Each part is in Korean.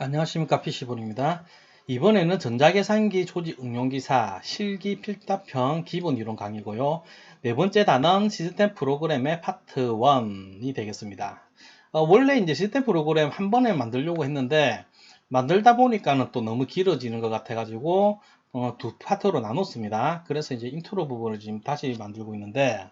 안녕하십니까, PC볼입니다. 이번에는 전자계산기 조직 응용기사 실기 필답형 기본 이론 강의고요. 네 번째 단원 시스템 프로그램의 파트 1이 되겠습니다. 원래 이제 시스템 프로그램 한 번에 만들려고 했는데 만들다 보니까는 또 너무 길어지는 것 같아가지고 두 파트로 나눴습니다. 그래서 이제 인트로 부분을 지금 다시 만들고 있는데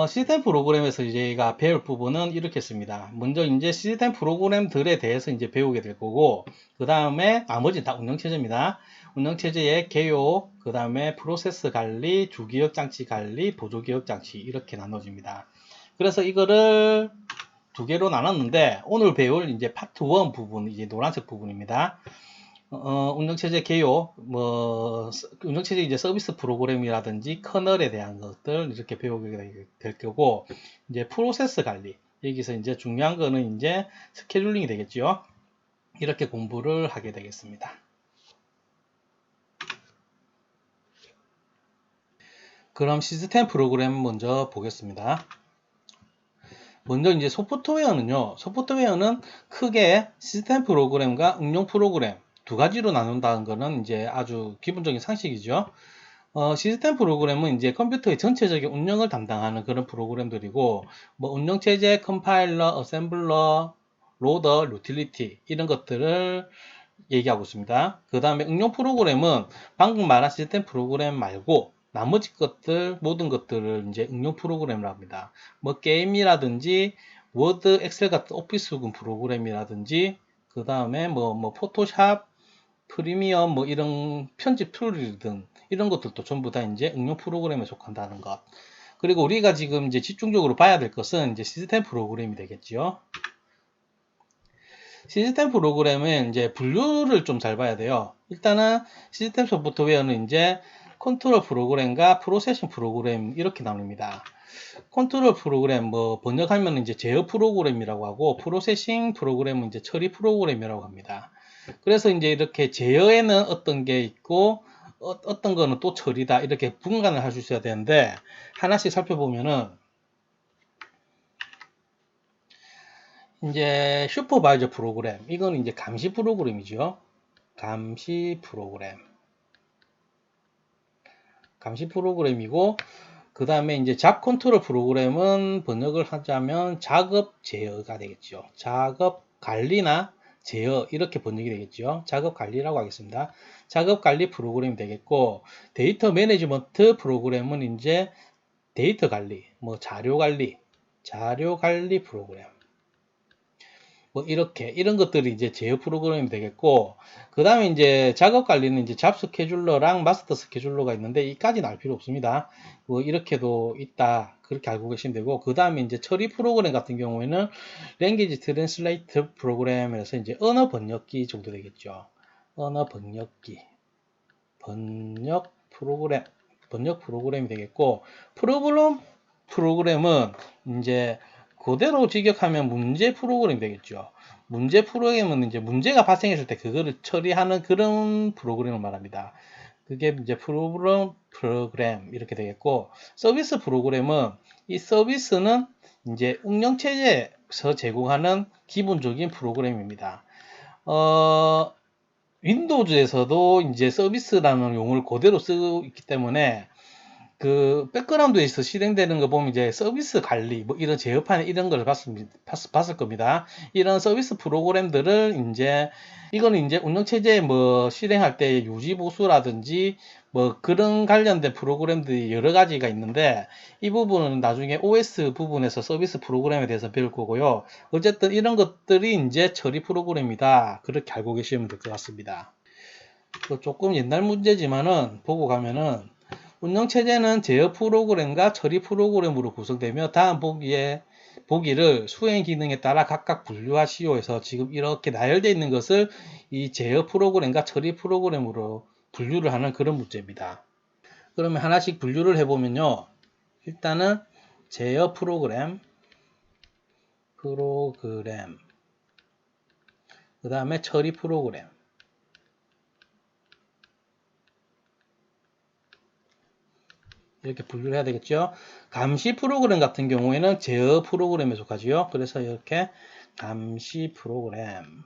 시스템 프로그램에서 저희가 배울 부분은 이렇게 씁니다. 먼저 이제 시스템 프로그램들에 대해서 이제 배우게 될 거고, 그 다음에 나머지 다 운영체제입니다. 운영체제의 개요, 그 다음에 프로세스 관리, 주기억 장치 관리, 보조기억 장치 이렇게 나눠집니다. 그래서 이거를 두 개로 나눴는데 오늘 배울 이제 파트 1 부분, 이제 노란색 부분입니다. 운영체제 개요, 운영체제 이제 서비스 프로그램이라든지 커널에 대한 것들 이렇게 배우게 될 거고, 이제 프로세스 관리, 여기서 이제 중요한 거는 이제 스케줄링이 되겠죠. 이렇게 공부를 하게 되겠습니다. 그럼 시스템 프로그램 먼저 보겠습니다. 먼저 이제 소프트웨어는 크게 시스템 프로그램과 응용 프로그램 두 가지로 나눈다는 거는 이제 아주 기본적인 상식이죠. 시스템 프로그램은 이제 컴퓨터의 전체적인 운영을 담당하는 그런 프로그램들이고, 뭐 운영체제, 컴파일러, 어셈블러, 로더, 유틸리티 이런 것들을 얘기하고 있습니다. 그 다음에 응용 프로그램은 방금 말한 시스템 프로그램 말고 나머지 것들, 모든 것들을 이제 응용 프로그램이라고 합니다. 뭐 게임이라든지 워드, 엑셀 같은 오피스군 프로그램이라든지 그 다음에 뭐 포토샵, 프리미엄 뭐 이런 편집 툴이든 이런 것들도 전부 다 이제 응용 프로그램에 속한다는 것. 그리고 우리가 지금 이제 집중적으로 봐야 될 것은 이제 시스템 프로그램이 되겠죠. 시스템 프로그램은 이제 분류를 좀 잘 봐야 돼요. 일단은 시스템 소프트웨어는 이제 컨트롤 프로그램과 프로세싱 프로그램 이렇게 나눕니다. 컨트롤 프로그램 뭐 번역하면 이제 제어 프로그램이라고 하고, 프로세싱 프로그램은 이제 처리 프로그램이라고 합니다. 그래서 이제 이렇게 제어에는 어떤 게 있고 어떤 거는 또 처리다, 이렇게 분간을 할 수 있어야 되는데, 하나씩 살펴보면은 이제 슈퍼바이저 프로그램, 이거는 이제 감시 프로그램이죠. 감시 프로그램이고, 그 다음에 이제 잡 컨트롤 프로그램은 번역을 하자면 작업 제어가 되겠죠. 작업 관리나 제어 이렇게 번역이 되겠죠. 작업 관리라고 하겠습니다. 작업 관리 프로그램이 되겠고, 데이터 매니지먼트 프로그램은 이제 데이터 관리, 뭐 자료 관리 프로그램. 뭐 이렇게 이런 것들이 이제 제어 프로그램이 되겠고, 그 다음에 이제 작업 관리는 이제 잡 스케줄러랑 마스터 스케줄러가 있는데 이까지는 알 필요 없습니다. 뭐 이렇게도 있다, 그렇게 알고 계시면 되고, 그 다음에 이제 처리 프로그램 같은 경우에는 랭귀지 트랜슬레이트 프로그램에서 이제 언어 번역기 정도 되겠죠. 언어 번역 프로그램이 되겠고, 프로그램은 이제 그대로 직역하면 문제 프로그램이 되겠죠. 문제 프로그램은 이제 문제가 발생했을 때 그거를 처리하는 그런 프로그램을 말합니다. 그게 이제 프로그램 이렇게 되겠고, 서비스 프로그램은 이 서비스는 이제 운영체제에서 제공하는 기본적인 프로그램입니다. 윈도우즈에서도 이제 서비스라는 용어를 그대로 쓰고 있기 때문에 그 백그라운드에서 실행되는 거 보면 이제 서비스 관리 뭐 이런 제어판 이런 걸 봤을 겁니다. 이런 서비스 프로그램들을 이제 이거는 이제 운영체제 뭐 실행할 때 유지 보수라든지 뭐 그런 관련된 프로그램들이 여러 가지가 있는데, 이 부분은 나중에 OS 부분에서 서비스 프로그램에 대해서 배울 거고요. 어쨌든 이런 것들이 이제 처리 프로그램이다, 그렇게 알고 계시면 될 것 같습니다. 조금 옛날 문제지만은 보고 가면은 운영체제는 제어 프로그램과 처리 프로그램으로 구성되며 다음 보기를 수행 기능에 따라 각각 분류하시오 해서 지금 이렇게 나열되어 있는 것을 이 제어 프로그램과 처리 프로그램으로 분류를 하는 그런 문제입니다. 그러면 하나씩 분류를 해보면요. 일단은 제어 프로그램, 그 다음에 처리 프로그램, 이렇게 분류를 해야 되겠죠. 감시 프로그램 같은 경우에는 제어 프로그램에 속하지요. 그래서 이렇게 감시 프로그램,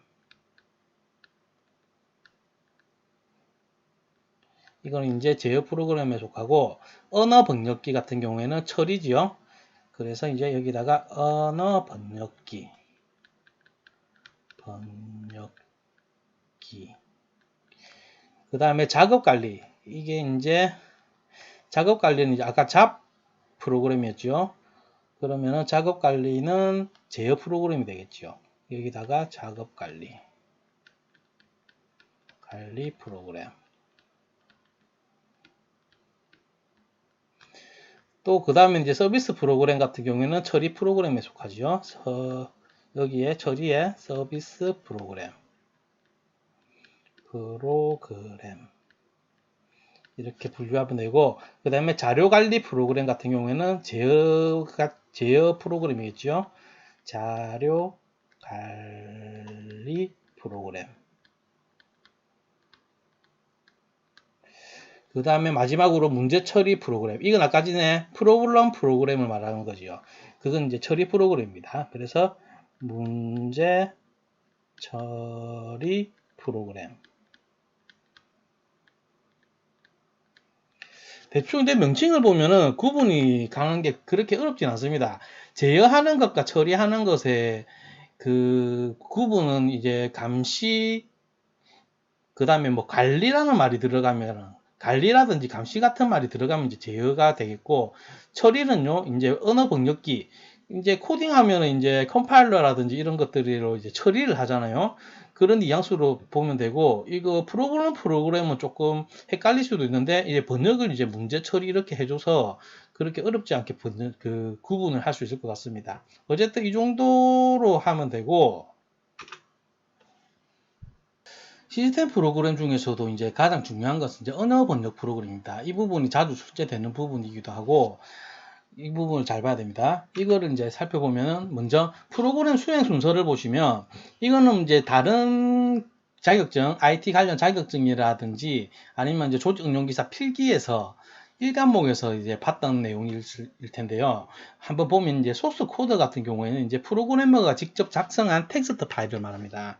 이거는 이제 제어 프로그램에 속하고, 언어 번역기 같은 경우에는 처리지요. 그래서 이제 여기다가 언어 번역기. 그 다음에 작업 관리. 이게 이제 작업 관리는 이제 아까 잡 프로그램이었죠. 그러면은 작업 관리는 제어 프로그램이 되겠죠. 여기다가 작업 관리 프로그램. 또 그 다음에 이제 서비스 프로그램 같은 경우에는 처리 프로그램에 속하죠. 여기에 처리의 서비스 프로그램 이렇게 분류하면 되고, 그 다음에 자료 관리 프로그램 같은 경우에는 제어 프로그램이겠죠. 자료 관리 프로그램. 그 다음에 마지막으로 문제 처리 프로그램. 이건 아까 전에 프로그램을 말하는 거죠. 그건 이제 처리 프로그램입니다. 그래서 문제 처리 프로그램. 대충 이제 명칭을 보면은 구분이 가는 게 그렇게 어렵진 않습니다. 제어하는 것과 처리하는 것의 그 구분은 이제 감시, 그 다음에 뭐 관리라는 말이 들어가면, 관리라든지 감시 같은 말이 들어가면 이제 제어가 되겠고, 처리는요, 이제 언어 번역기, 이제 코딩하면 이제 컴파일러라든지 이런 것들로 이제 처리를 하잖아요. 그런 뉘앙스로 보면 되고, 이거 프로그램은 조금 헷갈릴 수도 있는데, 이제 번역을 이제 문제 처리 이렇게 해줘서 그렇게 어렵지 않게 구분을 할 수 있을 것 같습니다. 어쨌든 이 정도로 하면 되고, 시스템 프로그램 중에서도 이제 가장 중요한 것은 이제 언어 번역 프로그램입니다. 이 부분이 자주 출제되는 부분이기도 하고, 이 부분을 잘 봐야 됩니다. 이거를 이제 살펴보면, 먼저 프로그램 수행 순서를 보시면, 이거는 이제 다른 자격증, IT 관련 자격증이라든지 아니면 이제 조직응용기사 필기에서 1과목에서 이제 봤던 내용일 텐데요. 한번 보면 이제 소스 코드 같은 경우에는 이제 프로그래머가 직접 작성한 텍스트 파일을 말합니다.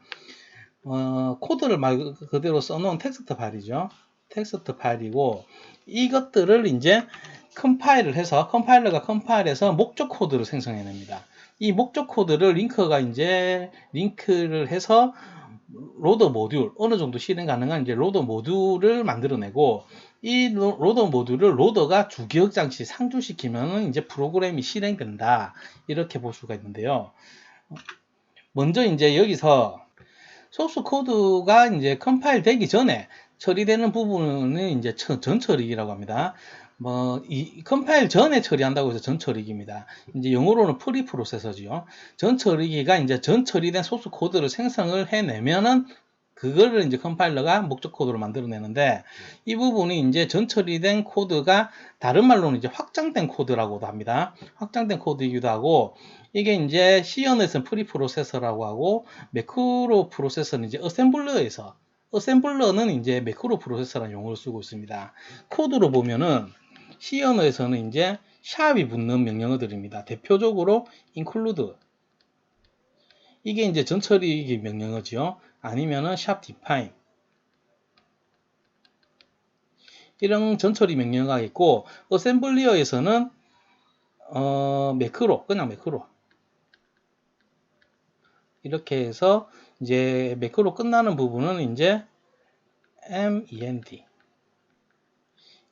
코드를 말 그대로 써놓은 텍스트 파일이죠. 텍스트 파일이고, 이것들을 이제 컴파일러가 컴파일해서 목적 코드를 생성해냅니다. 이 목적 코드를 링크를 해서 로더 모듈, 어느 정도 실행 가능한 이제 로더 모듈을 만들어내고, 이 로더 모듈을 로더가 주기억 장치 상주시키면 이제 프로그램이 실행된다. 이렇게 볼 수가 있는데요. 먼저 이제 여기서 소스 코드가 이제 컴파일 되기 전에 처리되는 부분은 이제 전처리기라고 합니다. 이 컴파일 전에 처리한다고 해서 전처리기입니다. 이제 영어로는 프리 프로세서지요. 전처리기가 이제 전처리된 소스 코드를 생성을 해내면은 그거를 이제 컴파일러가 목적 코드로 만들어내는데, 이 부분이 이제 전처리된 코드가 다른 말로는 이제 확장된 코드라고도 합니다. 확장된 코드이기도 하고, 이게 이제 C 언어에서는 프리 프로세서라고 하고, 매크로 프로세서는 이제 어셈블러는 이제 매크로 프로세서라는 용어를 쓰고 있습니다. 코드로 보면은 C 언어에서는 이제 샵이 붙는 명령어들입니다. 대표적으로 include, 이게 이제 전처리 명령어지요. 아니면은 샵 define, 이런 전처리 명령어가 있고, 어셈블리어에서는 그냥 매크로 이렇게 해서 이제 매크로 끝나는 부분은 이제 MEND,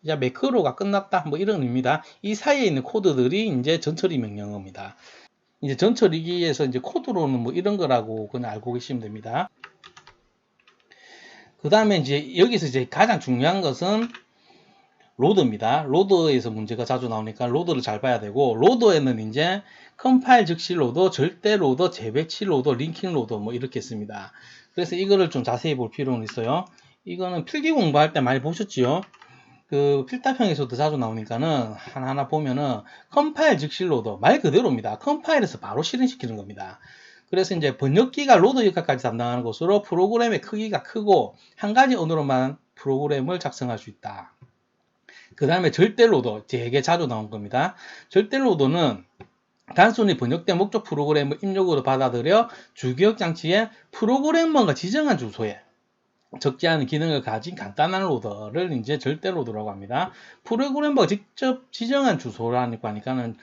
이제 매크로가 끝났다, 뭐 이런 의미입니다. 이 사이에 있는 코드들이 이제 전처리 명령어입니다. 이제 전처리기에서 이제 코드로는 뭐 이런 거라고 그냥 알고 계시면 됩니다. 그 다음에 이제 여기서 이제 가장 중요한 것은 로더입니다. 로더에서 문제가 자주 나오니까 로더를 잘 봐야 되고, 로더에는 이제 컴파일 즉시 로더, 절대 로더, 재배치 로더, 링킹 로더 뭐 이렇게 있습니다. 그래서 이거를 좀 자세히 볼 필요는 있어요. 이거는 필기 공부할 때 많이 보셨지요? 그 필답형에서도 자주 나오니까는 하나하나 보면은 컴파일 즉시 로더, 말 그대로입니다. 컴파일에서 바로 실행시키는 겁니다. 그래서 이제 번역기가 로더 역할까지 담당하는 것으로 프로그램의 크기가 크고 한 가지 언어로만 프로그램을 작성할 수 있다. 그 다음에 절대 로더, 되게 자주 나온 겁니다. 절대 로더는 단순히 번역된 목적 프로그램을 입력으로 받아들여 주기억 장치에 프로그래머가 지정한 주소에 적지 않은 기능을 가진 간단한 로더를 이제 절대 로더라고 합니다. 프로그래머가 직접 지정한 주소라니까 하니까는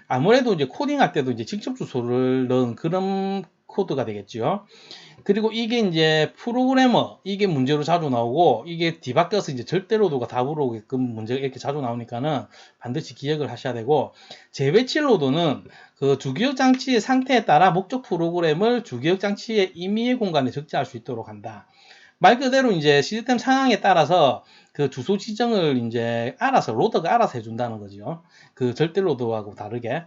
아무래도 이제 코딩할 때도 이제 직접 주소를 넣은 그런 코드가 되겠죠. 그리고 이게 이제 이게 문제로 자주 나오고, 이게 뒤바뀌어서 이제 절대 로더가 답으로 오게끔 문제가 이렇게 자주 나오니까는 반드시 기억을 하셔야 되고, 재배치 로더는 그 주기억 장치의 상태에 따라 목적 프로그램을 주기억 장치의 임의의 공간에 적재할 수 있도록 한다. 말 그대로 이제 시스템 상황에 따라서 그 주소 지정을 이제 로더가 알아서 해준다는 거죠. 그 절대 로더하고 다르게.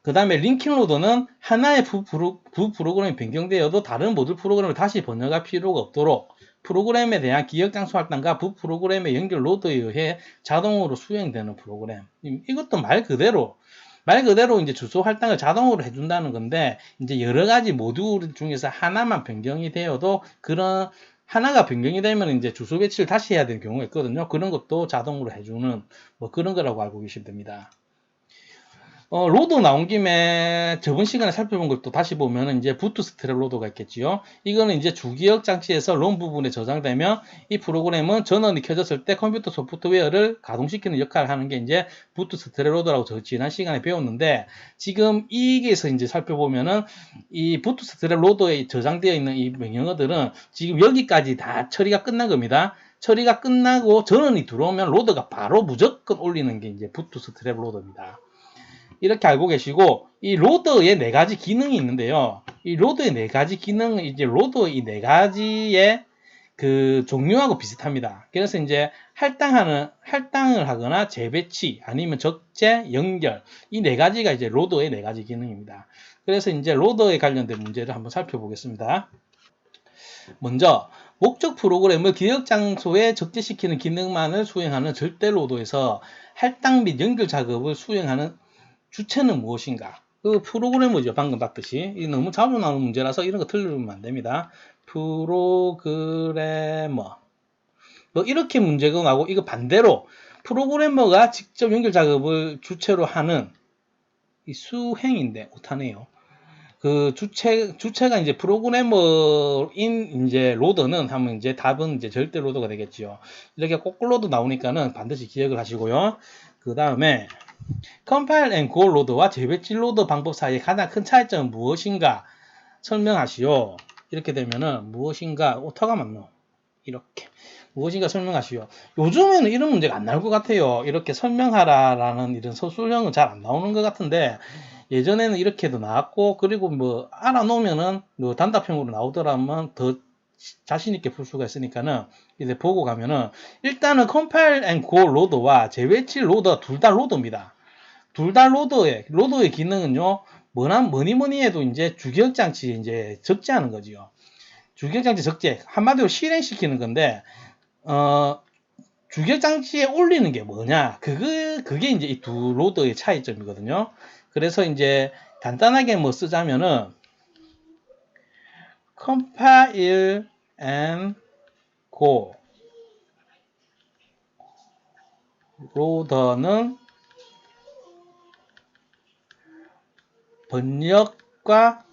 그 다음에 링킹 로더는 하나의 부 프로그램이 변경되어도 다른 모듈 프로그램을 다시 번역할 필요가 없도록 프로그램에 대한 기억 장소 할당과 부 프로그램의 연결 로더에 의해 자동으로 수행되는 프로그램. 이것도 말 그대로 이제 주소 할당을 자동으로 해준다는 건데, 이제 여러 가지 모듈 중에서 하나만 변경이 되어도 그런 하나가 변경이 되면 이제 주소 배치를 다시 해야 되는 경우가 있거든요. 그런 것도 자동으로 해주는 뭐 그런 거라고 알고 계시면 됩니다. 로드 나온 김에 저번 시간에 살펴본 것도 다시 보면 이제 부트스트랩 로더가 있겠지요. 이거는 이제 주기억 장치에서 롬 부분에 저장되면 이 프로그램은 전원이 켜졌을 때 컴퓨터 소프트웨어를 가동시키는 역할을 하는 게 이제 부트스트랩 로더라고 지난 시간에 배웠는데, 지금 이게서 이제 살펴보면은 이 부트스트랩 로더에 저장되어 있는 이 명령어들은 지금 여기까지 다 처리가 끝난 겁니다. 처리가 끝나고 전원이 들어오면 로더가 바로 무조건 올리는 게 이제 부트스트랩 로더입니다. 이렇게 알고 계시고, 이 로더의 4가지 기능이 있는데요. 이 로더의 4가지 기능은 이제 로더의 이 4가지의 그 종류하고 비슷합니다. 그래서 이제 할당을 하거나 재배치, 아니면 적재, 연결, 이 4가지가 이제 로더의 4가지 기능입니다. 그래서 이제 로더에 관련된 문제를 한번 살펴보겠습니다. 먼저 목적 프로그램을 기억 장소에 적재시키는 기능만을 수행하는 절대 로더에서 할당 및 연결 작업을 수행하는 주체는 무엇인가? 그 프로그래머죠. 방금 봤듯이. 이 너무 자주 나오는 문제라서 이런 거 틀리면 안 됩니다. 프로그래머. 뭐 이렇게 문제가 나오고, 이거 반대로 프로그래머가 직접 연결 작업을 주체로 하는 이 수행인데 못하네요. 그 주체가 이제 프로그래머인 이제 로더는 하면 이제 답은 이제 절대 로더가 되겠지요. 이렇게 거꾸로 로더 나오니까는 반드시 기억을 하시고요. 그 다음에 컴파일 앤 고 로더와 재배치 로더 방법 사이의 가장 큰 차이점은 무엇인가 설명하시오. 이렇게 되면은 무엇인가 오타가 맞노. 이렇게 무엇인가 설명하시오. 요즘에는 이런 문제가 안 나올 것 같아요. 이렇게 설명하라라는 이런 서술형은 잘 안 나오는 것 같은데, 예전에는 이렇게도 나왔고, 그리고 뭐 알아놓으면은 뭐 단답형으로 나오더라면 더 자신 있게 풀 수가 있으니까는 이제 보고 가면은, 일단은 컴파일 앤 고 로더와 재배치 로더 둘 다 로더입니다. 둘 다 로더의 기능은요, 뭐니 해도 이제 주기억 장치에 이제 적재하는 거지요. 주기억 장치 적재, 한마디로 실행시키는 건데, 주기억 장치에 올리는 게 뭐냐? 그게 이제 이 두 로더의 차이점이거든요. 그래서 이제 간단하게 뭐 쓰자면은, compile and go 로더는 번역과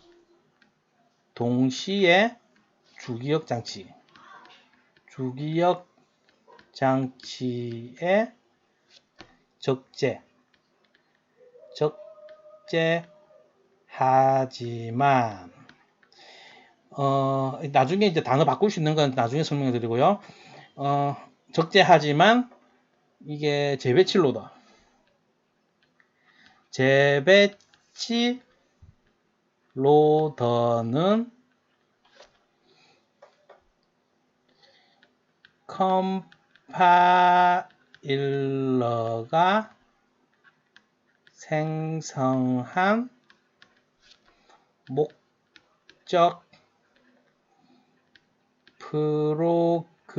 동시에 주기억 장치에 적재하지만, 나중에 이제 단어 바꿀 수 있는 건 나중에 설명해 드리고요. 적재하지만 이게 재배치 로더. 재배치 로더는 컴파일러가 생성한 목적 프로그램을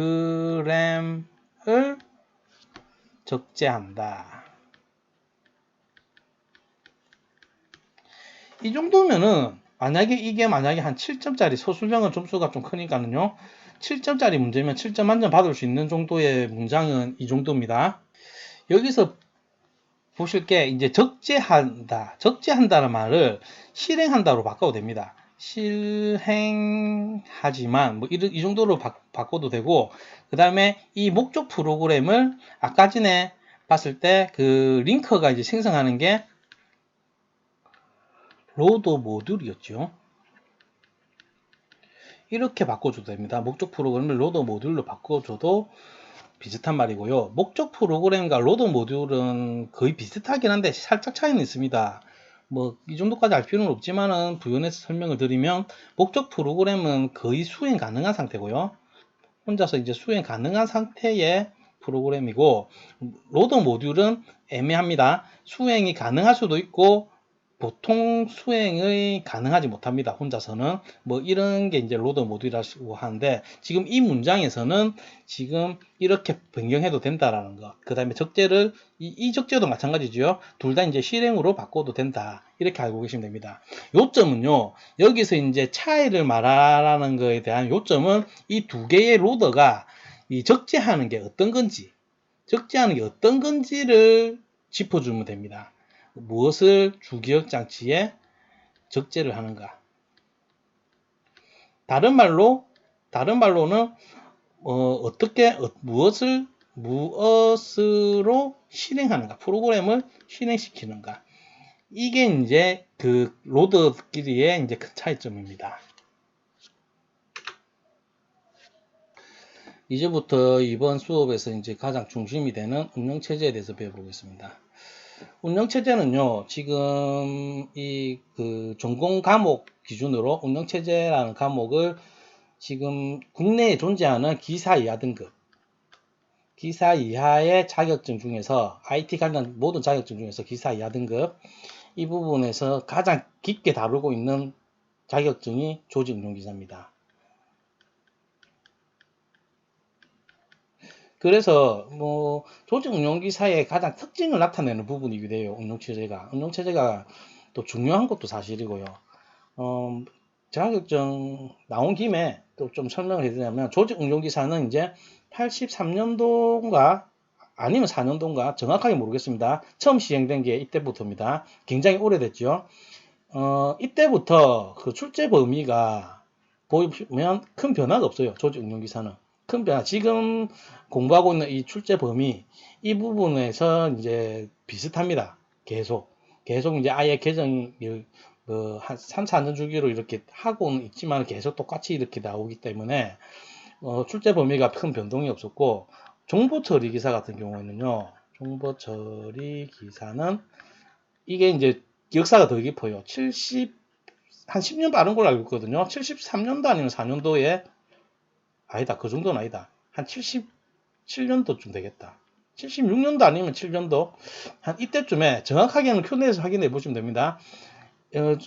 적재한다. 이 정도면은 이게 만약에 한 7점짜리 서술형은 점수가 좀 크니까는요. 7점짜리 문제면 7점 만점 받을 수 있는 정도의 문장은 이 정도입니다. 여기서 보실 게 이제 적재한다는 말을 실행한다로 바꿔도 됩니다. 실행하지만 뭐 이 정도로 바꿔도 되고, 그 다음에 이 목적 프로그램을 아까 전에 봤을 때 그 링커가 이제 생성하는 게 로드 모듈이었죠. 이렇게 바꿔줘도 됩니다. 목적 프로그램을 로드 모듈로 바꿔줘도 비슷한 말이고요. 목적 프로그램과 로드 모듈은 거의 비슷하긴 한데 살짝 차이는 있습니다. 뭐 이 정도까지 알 필요는 없지만은 부연해서 설명을 드리면, 목적 프로그램은 거의 수행 가능한 상태고요. 혼자서 이제 수행 가능한 상태의 프로그램이고, 로드 모듈은 애매합니다. 수행이 가능할 수도 있고 보통 수행이 가능하지 못합니다. 혼자서는. 뭐 이런 게 이제 로드 모듈이라고 하는데, 지금 이 문장에서는 지금 이렇게 변경해도 된다라는 것. 그 다음에 적재를 이 적재도 마찬가지죠. 둘 다 이제 실행으로 바꿔도 된다. 이렇게 알고 계시면 됩니다. 요점은요, 여기서 이제 차이를 말하라는 거에 대한 요점은 이 두 개의 로더가 이 적재하는 게 어떤 건지를 짚어주면 됩니다. 무엇을 주기억 장치에 적재를 하는가. 다른 말로는 무엇으로 실행하는가, 프로그램을 실행시키는가. 이게 이제 그 로더끼리의 이제 큰 차이점입니다. 이제부터 이번 수업에서 이제 가장 중심이 되는 운영체제에 대해서 배워보겠습니다. 운영체제는요, 지금 그 전공 과목 기준으로 운영체제라는 과목을 지금 국내에 존재하는 기사 이하 등급, 기사 이하의 자격증 중에서, IT 관련 모든 자격증 중에서 기사 이하 등급, 이 부분에서 가장 깊게 다루고 있는 자격증이 조직운영기사입니다. 그래서 뭐 조직운영기사의 가장 특징을 나타내는 부분이기도 해요. 운영체제가 또 중요한 것도 사실이고요. 자격증 나온 김에 또 좀 설명을 해드리자면, 조직운영기사는 이제 83년도인가 아니면 4년도인가 정확하게 모르겠습니다. 처음 시행된 게 이때부터입니다. 굉장히 오래됐죠. 이때부터 그 출제 범위가 보면 큰 변화가 없어요. 조직운영기사는 큰 변화. 지금 공부하고 있는 이 출제 범위, 이 부분에서 이제 비슷합니다. 계속 이제 아예 개정이 한 3, 4년 주기로 이렇게 하고는 있지만 계속 똑같이 이렇게 나오기 때문에 출제 범위가 큰 변동이 없었고, 정보처리 기사 같은 경우에는요, 정보처리 기사는 이게 이제 역사가 더 깊어요. 한 10년 다른 걸로 알고 있거든요. 73년도 아니면 4년도에, 아니다, 그 정도는 아니다. 한 77년도쯤 되겠다. 76년도 아니면 7년도, 한 이때쯤에, 정확하게는 큐넷에서 확인해 보시면 됩니다.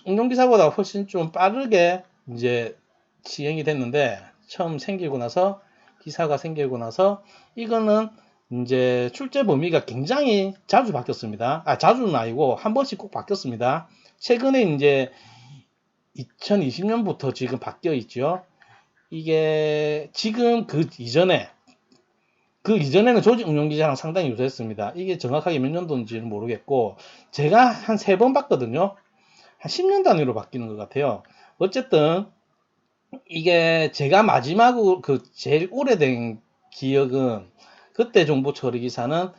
운영기사보다 훨씬 좀 빠르게 이제 시행이 됐는데, 처음 생기고 나서, 기사가 생기고 나서, 이거는 이제 출제 범위가 굉장히 자주 바뀌었습니다. 자주는 아니고 한 번씩 꼭 바뀌었습니다. 최근에 이제 2020년부터 지금 바뀌어 있죠. 이게 지금 그 이전에는 조직운영기사랑 상당히 유사했습니다. 이게 정확하게 몇 년도인지는 모르겠고, 제가 한 3번 봤거든요. 한 10년 단위로 바뀌는 것 같아요. 어쨌든 이게 제가 마지막으로 제일 오래된 기억은, 그때 정보처리기사는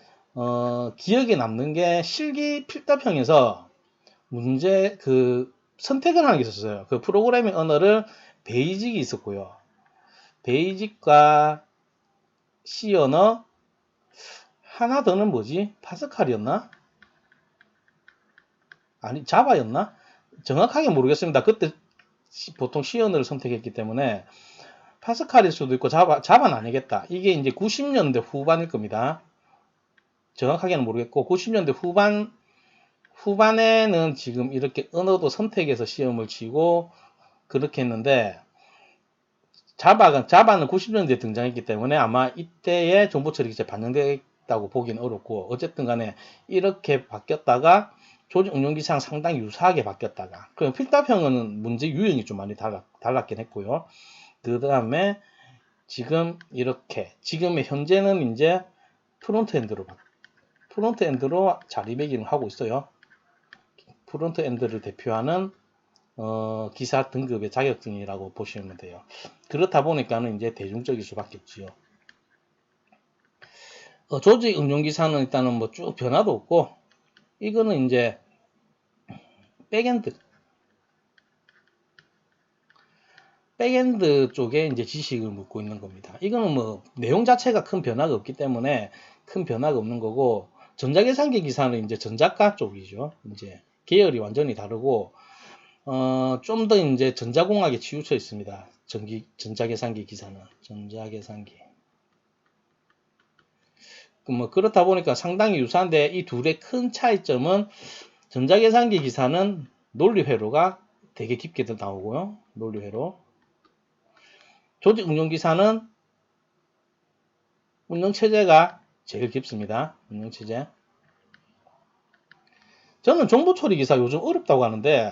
기억에 남는 게 실기 필답형에서 문제 선택을 하는 게 있었어요. 그 프로그래밍 언어를 베이직이 있었고요. 베이직과 C 언어, 하나 더는 뭐지? 파스칼이었나? 아니, 자바였나? 정확하게 모르겠습니다. 그때 보통 C 언어를 선택했기 때문에 파스칼일 수도 있고 자바는 아니겠다. 이게 이제 90년대 후반일 겁니다. 정확하게는 모르겠고, 90년대 후반에는 지금 이렇게 언어도 선택해서 시험을 치고 그렇게 했는데, 자바는 90년대에 등장했기 때문에 아마 이때의 정보처리 기사에 반영됐다고 보기는 어렵고, 어쨌든 간에 이렇게 바뀌었다가 조직운영기사랑 상당히 유사하게 바뀌었다가, 그럼 필답형은 문제 유형이 좀 많이 달랐긴 했고요. 그 다음에 지금의 현재는 이제 프론트엔드로 자리매김을 하고 있어요. 프론트엔드를 대표하는 기사 등급의 자격증이라고 보시면 돼요. 그렇다 보니까는 이제 대중적일 수밖에 없지요. 조직 응용 기사는 일단은 뭐 쭉 변화도 없고, 이거는 이제 백엔드 쪽에 이제 지식을 묻고 있는 겁니다. 이거는 뭐 내용 자체가 큰 변화가 없기 때문에 큰 변화가 없는 거고, 전자계산기 기사는 이제 전자과 쪽이죠. 이제 계열이 완전히 다르고, 좀 더 이제 전자공학에 치우쳐 있습니다. 전자계산기 기사는. 전자계산기. 뭐 그렇다 보니까 상당히 유사한데, 이 둘의 큰 차이점은 전자계산기 기사는 논리회로가 되게 깊게 나오고요. 논리회로. 조직 응용 기사는 운영체제가 제일 깊습니다. 운영체제. 저는 정보처리 기사 요즘 어렵다고 하는데,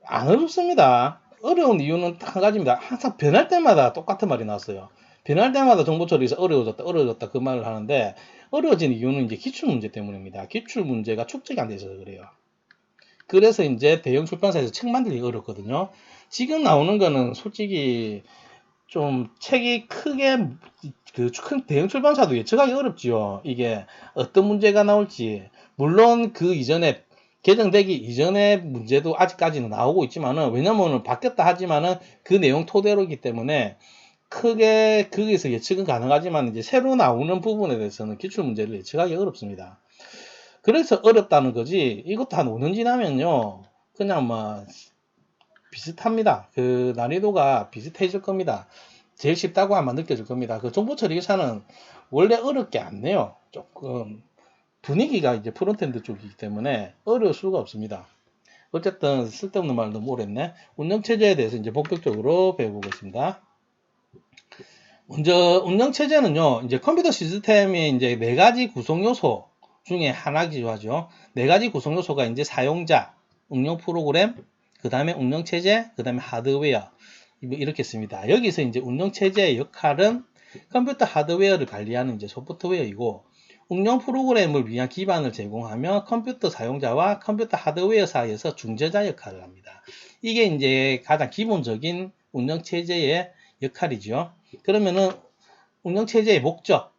안 어렵습니다. 어려운 이유는 딱 한 가지입니다. 항상 변할 때마다 똑같은 말이 나왔어요. 변할 때마다 정보처리에서 어려워졌다 그 말을 하는데, 어려워진 이유는 이제 기출문제 때문입니다. 기출문제가 축적이 안 돼서 그래요. 그래서 이제 대형 출판사에서 책 만들기 어렵거든요. 지금 나오는 거는 솔직히 좀 책이 크게, 큰 대형 출판사도 예측하기 어렵지요. 이게 어떤 문제가 나올지. 물론 그 이전에 개정되기 이전의 문제도 아직까지는 나오고 있지만은, 왜냐면은 바뀌었다 하지만은 그 내용 토대로이기 때문에 크게 거기서 예측은 가능하지만, 이제 새로 나오는 부분에 대해서는 기출 문제를 예측하기 어렵습니다. 그래서 어렵다는 거지. 이것도 한 5년 지나면요, 그냥 뭐 비슷합니다. 그 난이도가 비슷해질 겁니다. 제일 쉽다고 아마 느껴질 겁니다. 그 정보처리 기사는 원래 어렵게 안 내요. 조금 분위기가 이제 프론트엔드 쪽이기 때문에 어려울 수가 없습니다. 어쨌든 쓸데없는 말 너무 오래 했네. 운영체제에 대해서 이제 본격적으로 배워보겠습니다. 먼저 운영체제는요, 이제 컴퓨터 시스템의 이제 4가지 구성 요소 중에 하나기도 하죠. 4가지 구성 요소가 이제 사용자, 응용 프로그램, 그 다음에 운영체제, 그 다음에 하드웨어, 이렇게 씁니다. 여기서 이제 운영체제의 역할은 컴퓨터 하드웨어를 관리하는 이제 소프트웨어이고, 응용 프로그램을 위한 기반을 제공하며 컴퓨터 사용자와 컴퓨터 하드웨어 사이에서 중재자 역할을 합니다. 이게 이제 가장 기본적인 운영체제의 역할이죠. 그러면은 운영체제의 목적,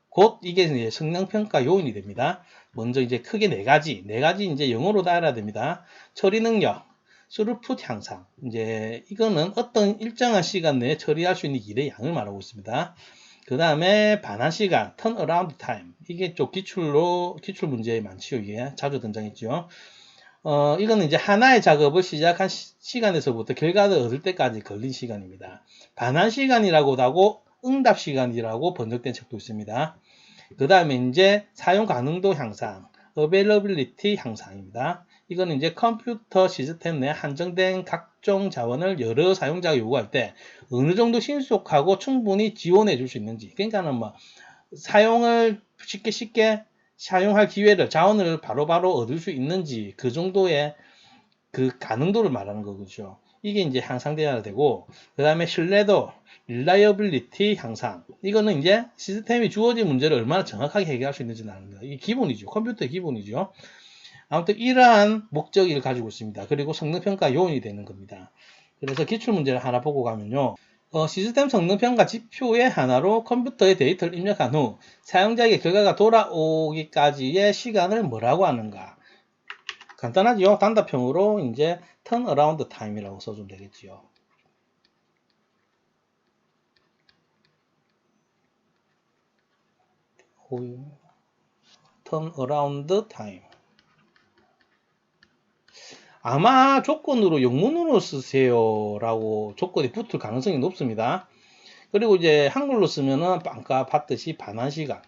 곧 이게 이제 성능평가 요인이 됩니다. 먼저 이제 크게 4가지 이제 영어로 다 알아야 됩니다. 처리 능력, 스루풋 향상. 이제 이거는 어떤 일정한 시간 내에 처리할 수 있는 일의 양을 말하고 있습니다. 그 다음에 반환 시간, 턴어라운드 타임. 이게 좀 기출 문제에 많지요. 이게 자주 등장했죠. 이거는 이제 하나의 작업을 시작한 시간에서부터 결과를 얻을 때까지 걸린 시간입니다. 반환 시간이라고도 하고 응답 시간이라고 번역된 책도 있습니다. 그 다음에 이제 사용 가능도 향상, availability 향상입니다. 이거는 이제 컴퓨터 시스템 내 한정된 각종 자원을 여러 사용자가 요구할 때 어느 정도 신속하고 충분히 지원해 줄 수 있는지. 그러니까는 뭐 사용을 쉽게 사용할 기회를, 자원을 바로바로 얻을 수 있는지, 그 정도의 그 가능도를 말하는 거죠. 이게 이제 향상돼야 되고, 그 다음에 신뢰도, reliability 향상. 이거는 이제 시스템이 주어진 문제를 얼마나 정확하게 해결할 수 있는지 나는 거예요. 이게 기본이죠. 컴퓨터의 기본이죠. 아무튼 이러한 목적을 가지고 있습니다. 그리고 성능평가 요인이 되는 겁니다. 그래서 기출문제를 하나 보고 가면요. 시스템 성능평가 지표의 하나로 컴퓨터에 데이터를 입력한 후 사용자에게 결과가 돌아오기까지의 시간을 뭐라고 하는가. 간단하지요. 단답형으로 이제 턴어라운드 타임이라고 써주면 되겠지요. 턴어라운드 타임. 아마 조건으로 영문으로 쓰세요 라고 조건이 붙을 가능성이 높습니다. 그리고 이제 한글로 쓰면은 아까 봤듯이 반환 시간,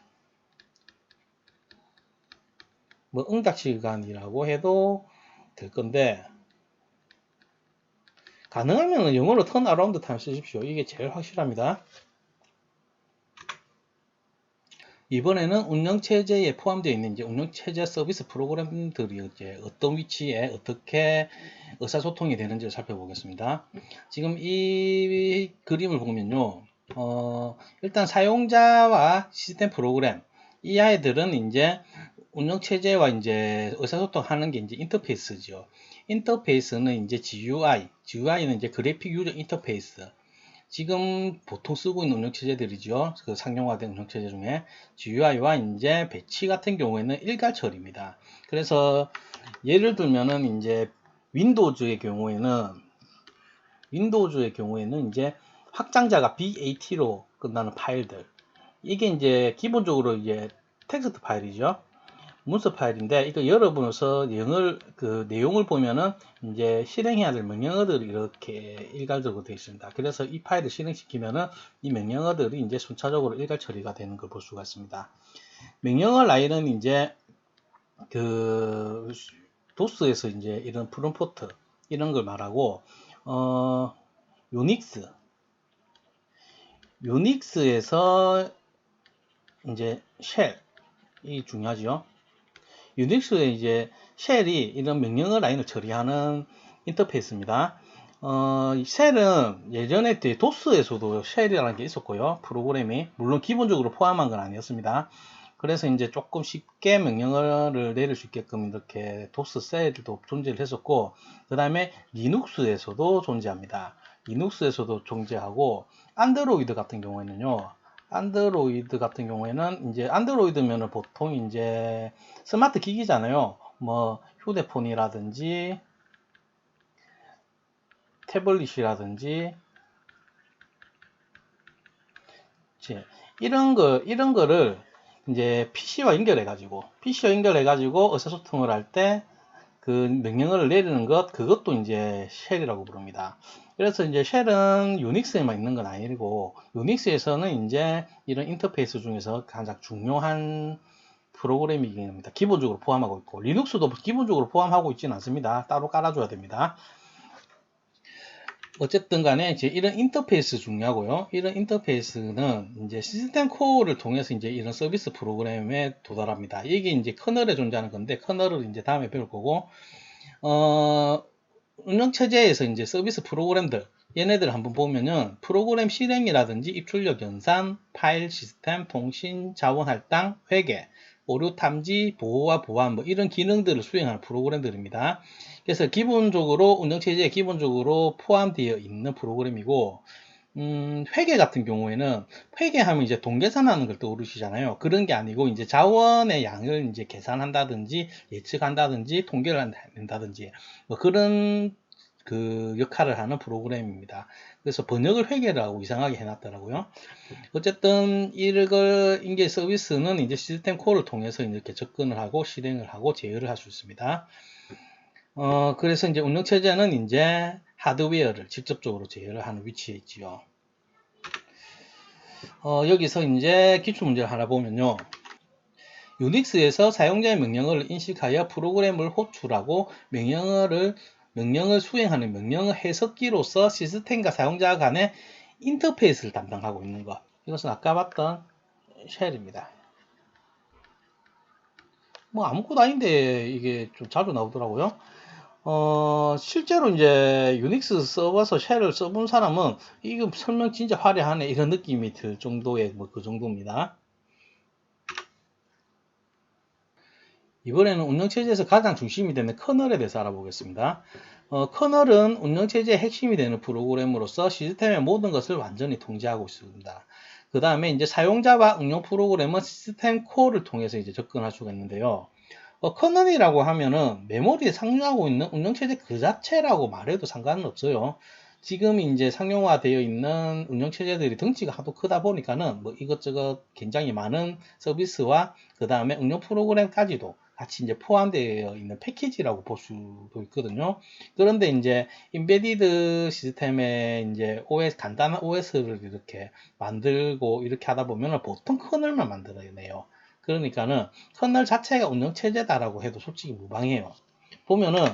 뭐 응답 시간이라고 해도 될 건데, 가능하면 영어로 턴 어라운드 타임 쓰십시오. 이게 제일 확실합니다. 이번에는 운영체제에 포함되어 있는 이제 운영체제 서비스 프로그램들이 이제 어떤 위치에 어떻게 의사소통이 되는지를 살펴보겠습니다. 지금 이 그림을 보면요. 일단 사용자와 시스템 프로그램, 이 아이들은 이제 운영체제와 이제 의사소통하는 게 이제 인터페이스죠. 인터페이스는 이제 GUI는 이제 그래픽 유저 인터페이스. 지금 보통 쓰고 있는 운영체제들이죠. 그 상용화된 운영체제 중에 GUI와 이제 배치 같은 경우에는 일괄 처리입니다. 그래서 예를 들면은 이제 윈도우즈의 경우에는 이제 확장자가 BAT로 끝나는 파일들, 이게 이제 기본적으로 이제 텍스트 파일이죠. 문서 파일인데, 이거 열어보면서 내용을 보면은 이제 실행해야 될 명령어들이 이렇게 일괄적으로 되어 있습니다. 그래서 이 파일을 실행시키면은 이 명령어들이 이제 순차적으로 일괄 처리가 되는 걸 볼 수가 있습니다. 명령어 라인은 이제 그 도스에서 이제 이런 프롬프트 이런 걸 말하고, 유닉스에서 이제 쉘이 중요하죠. 유닉스에 이제 쉘이 이런 명령어 라인을 처리하는 인터페이스입니다. 쉘은 예전에 도스에서도 쉘이라는 게 있었고요. 프로그램이 물론 기본적으로 포함한 건 아니었습니다. 그래서 이제 조금 쉽게 명령어를 내릴 수 있게끔 이렇게 도스 쉘도 존재를 했었고, 그 다음에 리눅스에서도 존재합니다. 리눅스에서도 존재하고, 안드로이드 같은 경우에는요. 이제 안드로이드면은 보통 이제 스마트 기기잖아요. 뭐 휴대폰이라든지 태블릿이라든지 이런 거를 이제 PC와 연결해 가지고 의사소통을 할 때 그 명령어를 내리는 그것도 이제 쉘이라고 부릅니다. 그래서 이제 쉘은 유닉스에만 있는 건 아니고, 유닉스에서는 이제 이런 인터페이스 중에서 가장 중요한 프로그래밍입니다. 기본적으로 포함하고 있고, 리눅스도 기본적으로 포함하고 있지는 않습니다. 따로 깔아줘야 됩니다. 어쨌든 간에 이제 이런 인터페이스 중요하고요. 이런 인터페이스는 이제 시스템 코어를 통해서 이제 이런 서비스 프로그램에 도달합니다. 이게 이제 커널에 존재하는 건데, 커널을 이제 다음에 배울 거고, 운영체제에서 이제 서비스 프로그램들, 얘네들 한번 보면은 프로그램 실행이라든지 입출력 연산, 파일 시스템, 통신, 자원 할당, 회계, 오류 탐지, 보호와 보안, 뭐 이런 기능들을 수행하는 프로그램들입니다. 그래서 기본적으로 운영체제에 기본적으로 포함되어 있는 프로그램이고, 회계 같은 경우에는 회계하면 이제 돈 계산하는 걸 떠오르시잖아요. 그런 게 아니고 이제 자원의 양을 이제 계산한다든지 예측한다든지 통계를 한다든지 뭐 그런 그 역할을 하는 프로그램입니다. 그래서 번역을 회계라고 이상하게 해놨더라고요. 어쨌든 이게 서비스는 이제 시스템 코어를 통해서 이렇게 접근을 하고 실행을 하고 제어를 할 수 있습니다. 그래서 이제 운영체제는 이제 하드웨어를 직접적으로 제어를 하는 위치에 있지요. 여기서 이제 기출문제를 하나 보면요. 유닉스에서 사용자의 명령어를 인식하여 프로그램을 호출하고 명령을 수행하는 명령어 해석기로서 시스템과 사용자 간의 인터페이스를 담당하고 있는 것. 이것은 아까 봤던 쉘입니다. 뭐 아무것도 아닌데 이게 좀 자주 나오더라고요. 실제로 이제 유닉스 써봐서 쉘을 써본 사람은 이거 설명 진짜 화려하네 이런 느낌이 들 정도의 뭐 그 정도입니다. 이번에는 운영체제에서 가장 중심이 되는 커널에 대해서 알아보겠습니다. 커널은 운영체제의 핵심이 되는 프로그램으로서 시스템의 모든 것을 완전히 통제하고 있습니다. 그 다음에 이제 사용자와 응용 프로그램은 시스템 코어를 통해서 이제 접근할 수가 있는데요. 커널이라고 하면은 메모리에 상용하고 있는 운영체제 그 자체라고 말해도 상관은 없어요. 지금 이제 상용화되어 있는 운영체제들이 덩치가 하도 크다 보니까는 뭐 이것저것 굉장히 많은 서비스와 그 다음에 응용 프로그램까지도 같이 이제 포함되어 있는 패키지라고 볼 수도 있거든요. 그런데 이제 인베디드 시스템에 이제 간단한 OS를 이렇게 만들고 이렇게 하다 보면은 보통 커널만 만들어내요. 그러니까는 커널 자체가 운영체제다라고 해도 솔직히 무방해요. 보면은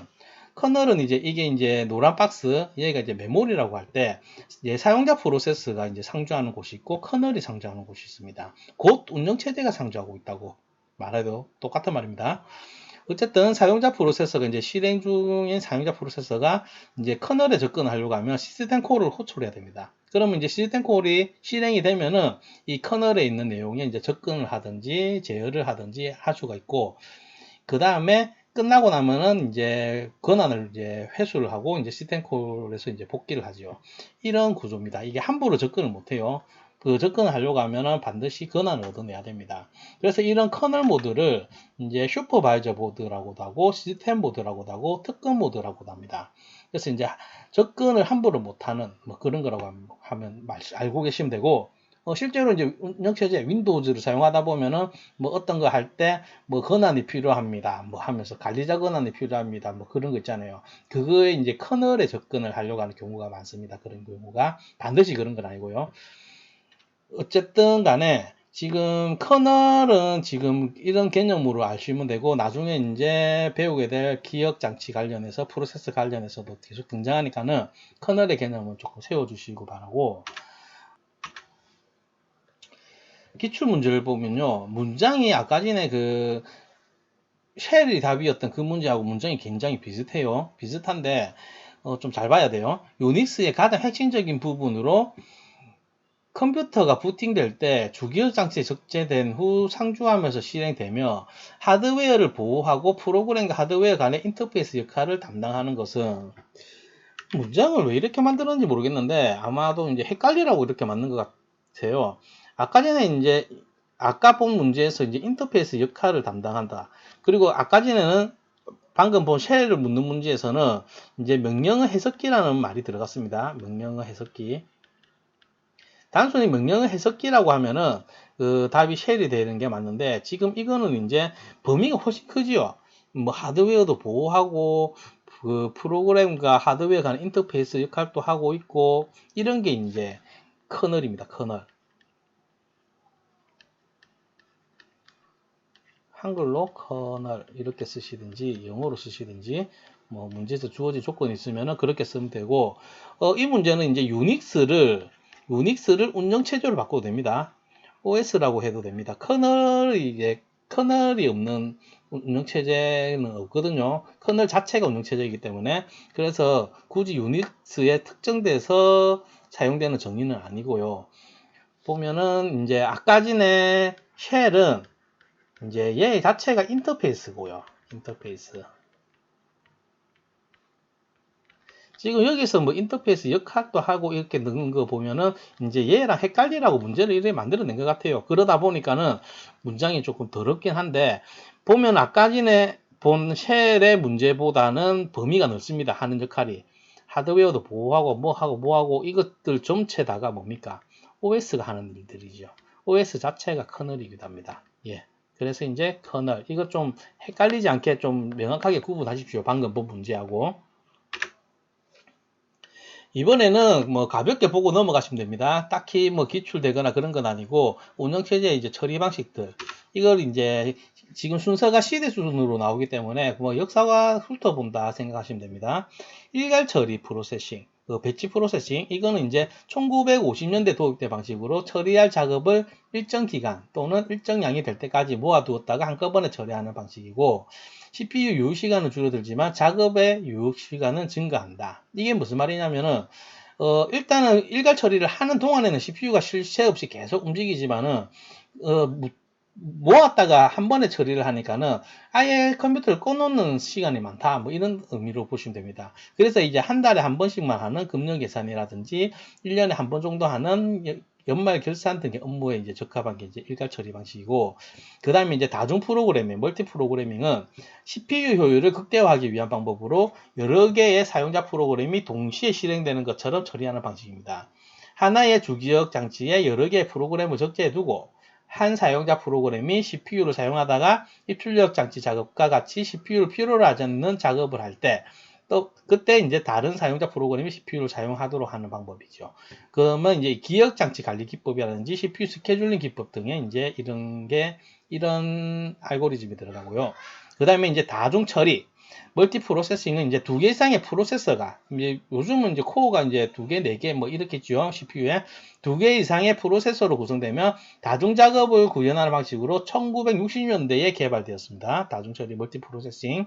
커널은 이게 이제 노란 박스, 얘가 이제 메모리라고 할 때, 사용자 프로세스가 이제 상주하는 곳이 있고, 커널이 상주하는 곳이 있습니다. 곧 운영체제가 상주하고 있다고 말해도 똑같은 말입니다. 어쨌든 사용자 프로세서가 이제 실행 중인 사용자 프로세서가 이제 커널에 접근하려고 하면 시스템 콜을 호출해야 됩니다. 그러면 이제 시스템 콜이 실행이 되면은 이 커널에 있는 내용에 이제 접근을 하든지 제어를 하든지 할 수가 있고, 그 다음에 끝나고 나면은 이제 권한을 이제 회수를 하고 이제 시스템콜에서 이제 복귀를 하죠. 이런 구조입니다. 이게 함부로 접근을 못해요. 그 접근을 하려고 하면은 반드시 권한을 얻어내야 됩니다. 그래서 이런 커널 모드를 이제 슈퍼바이저 모드라고도 하고 시스템 모드라고도 하고 특권 모드라고도 합니다. 그래서 이제 접근을 함부로 못하는 뭐 그런 거라고 하면 알고 계시면 되고, 실제로 이제 운영체제 윈도우즈를 사용하다 보면은 뭐 어떤 거 할 때 뭐 권한이 필요합니다. 뭐 하면서 관리자 권한이 필요합니다. 뭐 그런 거 있잖아요. 그거에 이제 커널에 접근을 하려고 하는 경우가 많습니다. 그런 경우가 반드시 그런 건 아니고요. 어쨌든 간에 지금 커널은 지금 이런 개념으로 아시면 되고, 나중에 이제 배우게 될 기억 장치 관련해서 프로세스 관련해서도 계속 등장하니까는 커널의 개념을 조금 세워주시고 바라고, 기출 문제를 보면요, 문장이 아까 전에 그 쉘이 답이었던 그 문제하고 문장이 굉장히 비슷해요. 비슷한데 좀 잘 봐야 돼요. 유닉스의 가장 핵심적인 부분으로 컴퓨터가 부팅될 때 주기억 장치에 적재된 후 상주하면서 실행되며 하드웨어를 보호하고 프로그램과 하드웨어 간의 인터페이스 역할을 담당하는 것은, 문장을 왜 이렇게 만들었는지 모르겠는데 아마도 이제 헷갈리라고 이렇게 만든 것 같아요. 아까 전에 이제 아까 본 문제에서 이제 인터페이스 역할을 담당한다. 그리고 아까 전에는 방금 본 쉘을 묻는 문제에서는 이제 명령어 해석기라는 말이 들어갔습니다. 명령어 해석기. 단순히 명령어 해석기라고 하면은 그 답이 쉘이 되는 게 맞는데, 지금 이거는 이제 범위가 훨씬 크지요. 뭐 하드웨어도 보호하고 그 프로그램과 하드웨어 간 인터페이스 역할도 하고 있고, 이런 게 이제 커널입니다. 커널. 한글로 커널 이렇게 쓰시든지 영어로 쓰시든지 뭐 문제에서 주어진 조건이 있으면 그렇게 쓰면 되고, 이 문제는 이제 유닉스를 운영체제로 바꿔도 됩니다. OS라고 해도 됩니다. 커널이 없는 운영체제는 없거든요. 커널 자체가 운영체제이기 때문에, 그래서 굳이 유닉스에 특정돼서 사용되는 정의는 아니고요. 보면은 이제 아까 전에 쉘은 이제 얘 자체가 인터페이스고요. 인터페이스. 지금 여기서 뭐 인터페이스 역할도 하고 이렇게 넣은 거 보면은 이제 얘랑 헷갈리라고 문제를 이렇게 만들어낸 것 같아요. 그러다 보니까는 문장이 조금 더럽긴 한데, 보면 아까 전에 본 쉘의 문제보다는 범위가 넓습니다. 하는 역할이. 하드웨어도 보호하고 뭐하고 이것들 전체다가 뭡니까? OS가 하는 일들이죠. OS 자체가 커널이기도 합니다. 예. 그래서 이제 커널, 이거 좀 헷갈리지 않게 좀 명확하게 구분하십시오. 방금 본 문제하고. 이번에는 뭐 가볍게 보고 넘어가시면 됩니다. 딱히 뭐 기출되거나 그런 건 아니고, 운영체제 이제 처리 방식들, 이걸 이제 지금 순서가 시대 수준으로 나오기 때문에 뭐 역사가 훑어본다 생각하시면 됩니다. 일괄 처리 프로세싱, 배치 프로세싱, 이거는 이제 1950년대 도입된 방식으로 처리할 작업을 일정 기간 또는 일정량이 될 때까지 모아두었다가 한꺼번에 처리하는 방식이고, CPU 유효 시간은 줄어들지만 작업의 유효 시간은 증가한다. 이게 무슨 말이냐면은 일단은 일괄 처리를 하는 동안에는 CPU가 쉴 새 없이 계속 움직이지만은 모았다가 한 번에 처리를 하니까는 아예 컴퓨터를 꺼놓는 시간이 많다. 뭐 이런 의미로 보시면 됩니다. 그래서 이제 한 달에 한 번씩만 하는 금융 계산이라든지 1년에 한 번 정도 하는 연말 결산 등의 업무에 이제 적합한 게 이제 일괄 처리 방식이고, 그 다음에 이제 다중 프로그래밍, 멀티 프로그래밍은 CPU 효율을 극대화하기 위한 방법으로 여러 개의 사용자 프로그램이 동시에 실행되는 것처럼 처리하는 방식입니다. 하나의 주기억 장치에 여러 개의 프로그램을 적재해 두고 한 사용자 프로그램이 CPU를 사용하다가 입출력 장치 작업과 같이 CPU를 필요로 하지 않는 작업을 할 때, 또 그때 이제 다른 사용자 프로그램이 CPU를 사용하도록 하는 방법이죠. 그러면 이제 기억 장치 관리 기법이라든지 CPU 스케줄링 기법 등에 이제 이런 알고리즘이 들어가고요. 그 다음에 이제 다중 처리, 멀티 프로세싱은 이제 2개 이상의 프로세서가, 이제 요즘은 이제 코어가 이제 2개, 4개 뭐 이렇겠죠. CPU에 2개 이상의 프로세서로 구성되며 다중 작업을 구현하는 방식으로 1960년대에 개발되었습니다. 다중 처리 멀티 프로세싱.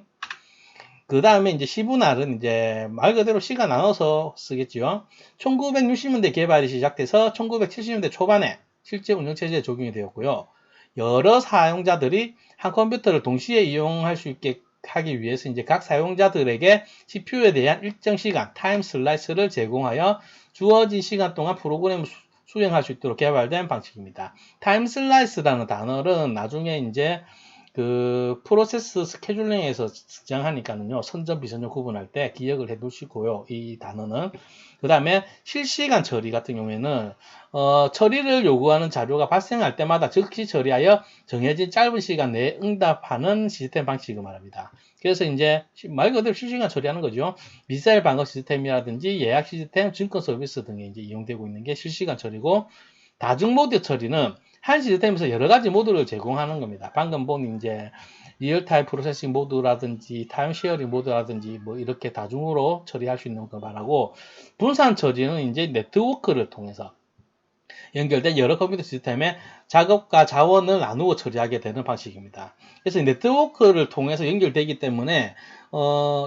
그 다음에 이제 시분할은 이제 말 그대로 시가 나눠서 쓰겠죠. 1960년대 개발이 시작돼서 1970년대 초반에 실제 운영체제에 적용이 되었고요. 여러 사용자들이 한 컴퓨터를 동시에 이용할 수 있게 하기 위해서 이제 각 사용자들에게 CPU에 대한 일정 시간, 타임 슬라이스를 제공하여 주어진 시간 동안 프로그램을 수행할 수 있도록 개발된 방식입니다. 타임 슬라이스라는 단어는 나중에 이제 그 프로세스 스케줄링에서 등장하니까는요, 선전 비선전 구분할 때 기억을 해 두시고요. 이 단어는. 그 다음에 실시간 처리 같은 경우에는 처리를 요구하는 자료가 발생할 때마다 즉시 처리하여 정해진 짧은 시간 내에 응답하는 시스템 방식을 말합니다. 그래서 이제 말 그대로 실시간 처리하는 거죠. 미사일 방어 시스템이라든지 예약 시스템, 증권 서비스 등에 이제 이용되고 있는 게 실시간 처리고, 다중 모드 처리는 한 시스템에서 여러 가지 모드를 제공하는 겁니다. 방금 본 이제 리얼타임 프로세싱 모드라든지 타임 쉐어링 모드라든지 뭐 이렇게 다중으로 처리할 수 있는 걸 말하고, 분산 처리는 이제 네트워크를 통해서 연결된 여러 컴퓨터 시스템에 작업과 자원을 나누어 처리하게 되는 방식입니다. 그래서 네트워크를 통해서 연결되기 때문에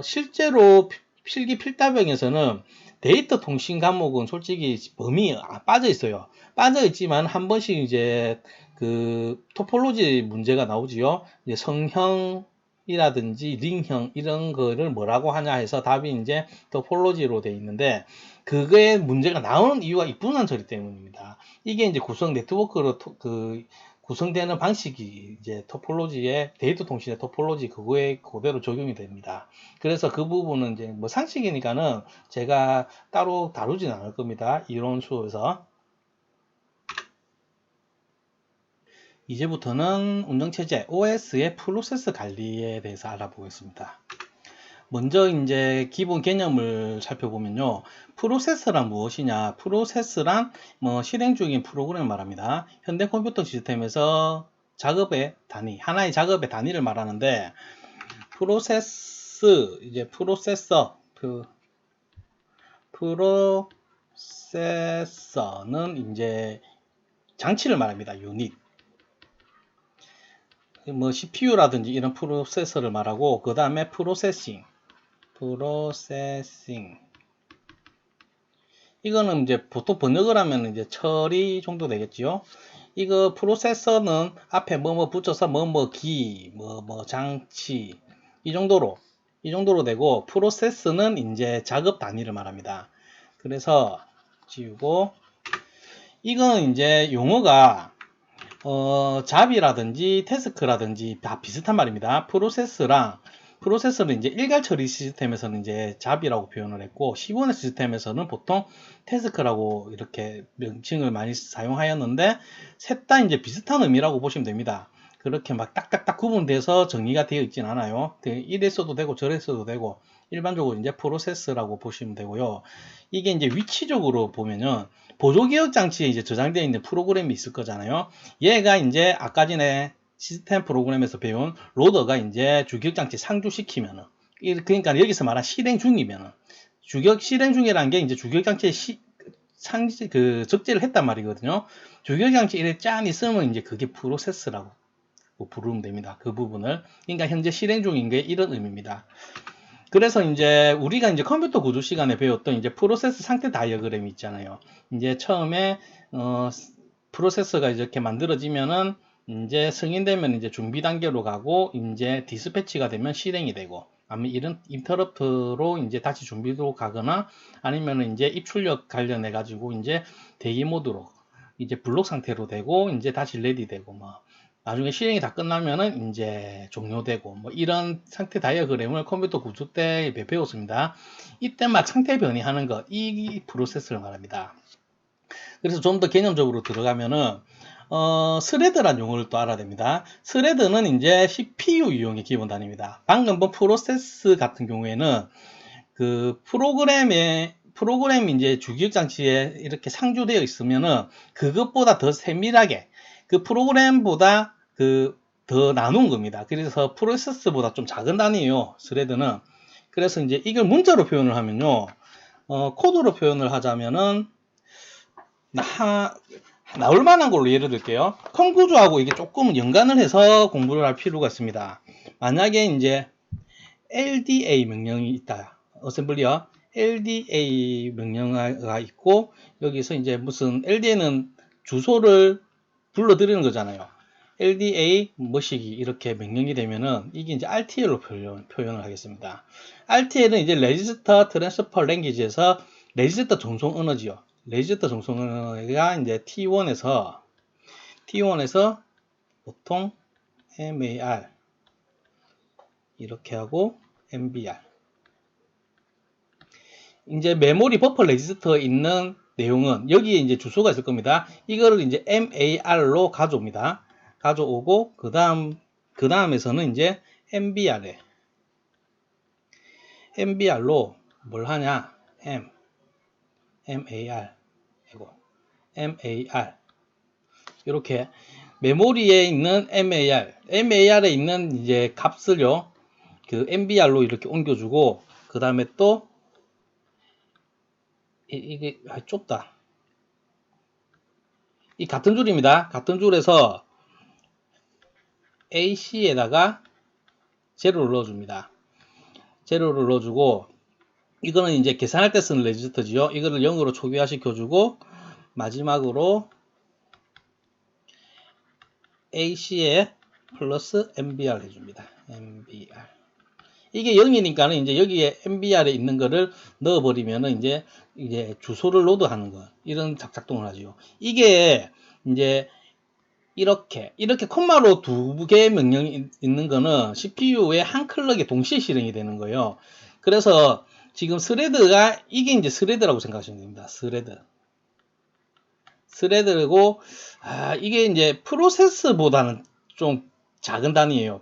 실제로 필기 필답형에서는 데이터 통신 과목은 솔직히 범위 빠져 있어요. 빠져 있지만 한 번씩 이제 그 토폴로지 문제가 나오지요. 이제 성형이라든지 링형 이런 거를 뭐라고 하냐 해서 답이 이제 토폴로지로 되어 있는데, 그거에 문제가 나오는 이유가 이 분산 처리 때문입니다. 이게 이제 구성 네트워크로 구성되는 방식이 이제 토폴로지의 데이터 통신의 토폴로지 그거에 그대로 적용이 됩니다. 그래서 그 부분은 이제 뭐 상식이니까는 제가 따로 다루진 않을 겁니다. 이론 수업에서. 이제부터는 운영체제 OS의 프로세스 관리에 대해서 알아보겠습니다. 먼저 이제 기본 개념을 살펴보면요. 프로세서란 무엇이냐? 프로세스란 뭐 실행 중인 프로그램을 말합니다. 현대 컴퓨터 시스템에서 작업의 단위, 하나의 작업의 단위를 말하는데, 프로세스, 이제 프로세서는 이제 장치를 말합니다. 유닛. 뭐 CPU라든지 이런 프로세서를 말하고, 그 다음에 프로세싱. 이거는 이제 보통 번역을 하면 이제 처리 정도 되겠지요. 이거 프로세서는 앞에 뭐뭐 붙여서 뭐뭐 장치 이 정도로 되고, 프로세스는 이제 작업 단위를 말합니다. 그래서 지우고, 이거는 이제 용어가 잡이라든지 태스크라든지 다 비슷한 말입니다. 프로세스는 이제 일괄 처리 시스템에서는 이제 잡이라고 표현을 했고, 시범 시스템에서는 보통 태스크라고 이렇게 명칭을 많이 사용하였는데, 셋 다 이제 비슷한 의미라고 보시면 됩니다. 그렇게 막 딱딱딱 구분돼서 정의가 되어 있진 않아요. 이래 써도 되고 저래 써도 되고, 일반적으로 이제 프로세스라고 보시면 되고요. 이게 이제 위치적으로 보면은 보조기억 장치에 이제 저장되어 있는 프로그램이 있을 거잖아요. 얘가 이제 아까 전에 시스템 프로그램에서 배운 로더가 이제 주기억 장치 상주시키면은, 그러니까 여기서 말한 실행 중이면은, 실행 중이라는 게 이제 주기억 장치에 적재를 했단 말이거든요. 주기억 장치 이렇게 짠 있으면 이제 그게 프로세스라고 부르면 됩니다. 그 부분을. 그러니까 현재 실행 중인 게 이런 의미입니다. 그래서 이제 우리가 이제 컴퓨터 구조 시간에 배웠던 이제 프로세스 상태 다이어그램이 있잖아요. 이제 처음에 프로세서가 이렇게 만들어지면은 이제 승인되면 이제 준비 단계로 가고, 이제 디스패치가 되면 실행이 되고, 아니면 이런 인터럽트로 이제 다시 준비로 가거나, 아니면 이제 입출력 관련해 가지고 이제 대기 모드로 이제 블록 상태로 되고, 이제 다시 레디 되고, 뭐 나중에 실행이 다 끝나면은 이제 종료되고, 뭐 이런 상태 다이어그램을 컴퓨터 구조 때 배웠습니다. 이때 막 상태 변이하는 것, 이 프로세스를 말합니다. 그래서 좀 더 개념적으로 들어가면은 스레드란 용어를 또 알아야 됩니다. 스레드는 이제 CPU 이용의 기본 단위입니다. 방금 본 프로세스 같은 경우에는 그 프로그램이 이제 주기억 장치에 이렇게 상주되어 있으면은 그것보다 더 세밀하게 그 프로그램보다 더 나눈 겁니다. 그래서 프로세스보다 좀 작은 단위예요, 스레드는. 그래서 이제 이걸 문자로 표현을 하면요, 코드로 표현을 하자면은 나올 만한 걸로 예를 들게요. 컴 구조하고 이게 조금 연관을 해서 공부를 할 필요가 있습니다. 만약에 이제 LDA 명령이 있다. 어셈블리어 LDA 명령어가 있고, 여기서 이제 무슨 LDA는 주소를 불러들이는 거잖아요. LDA 뭐시기 이렇게 명령이 되면은 이게 이제 RTL로 표현을 하겠습니다. RTL은 이제 레지스터 트랜스퍼 랭귀지에서 레지스터 전송 언어지요. 레지스터 전송 언어가 이제 T1에서 보통 MAR 이렇게 하고 MBR. 이제 메모리 버퍼 레지스터에 있는 내용은 여기에 이제 주소가 있을 겁니다. 이거를 이제 MAR로 가져옵니다. 가져오고 그 다음에서는 이제 MBR로 뭘 하냐? MAR 이렇게 메모리에 있는 MAR에 있는 이제 값을요, 그 MBR로 이렇게 옮겨주고, 그 다음에 또 이게 좁다. 이 같은 줄입니다. 같은 줄에서 AC에다가 제로를 넣어줍니다. 제로를 넣어주고, 이거는 이제 계산할 때 쓰는 레지스터지요. 이거를 0으로 초기화시켜주고, 마지막으로 AC에 플러스 MBR 해줍니다. MBR. 이게 0이니까는 이제 여기에 MBR에 있는 거를 넣어버리면은 이제 주소를 로드하는 거. 이런 작동을 하죠. 이게 이제 이렇게 콤마로 두 개의 명령이 있는 거는 CPU에 한 클럭에 동시에 실행이 되는 거예요. 그래서 지금 스레드가 이게 이제 스레드라고 생각하시면 됩니다. 스레드고 이게 이제 프로세스보다는 좀 작은 단위예요.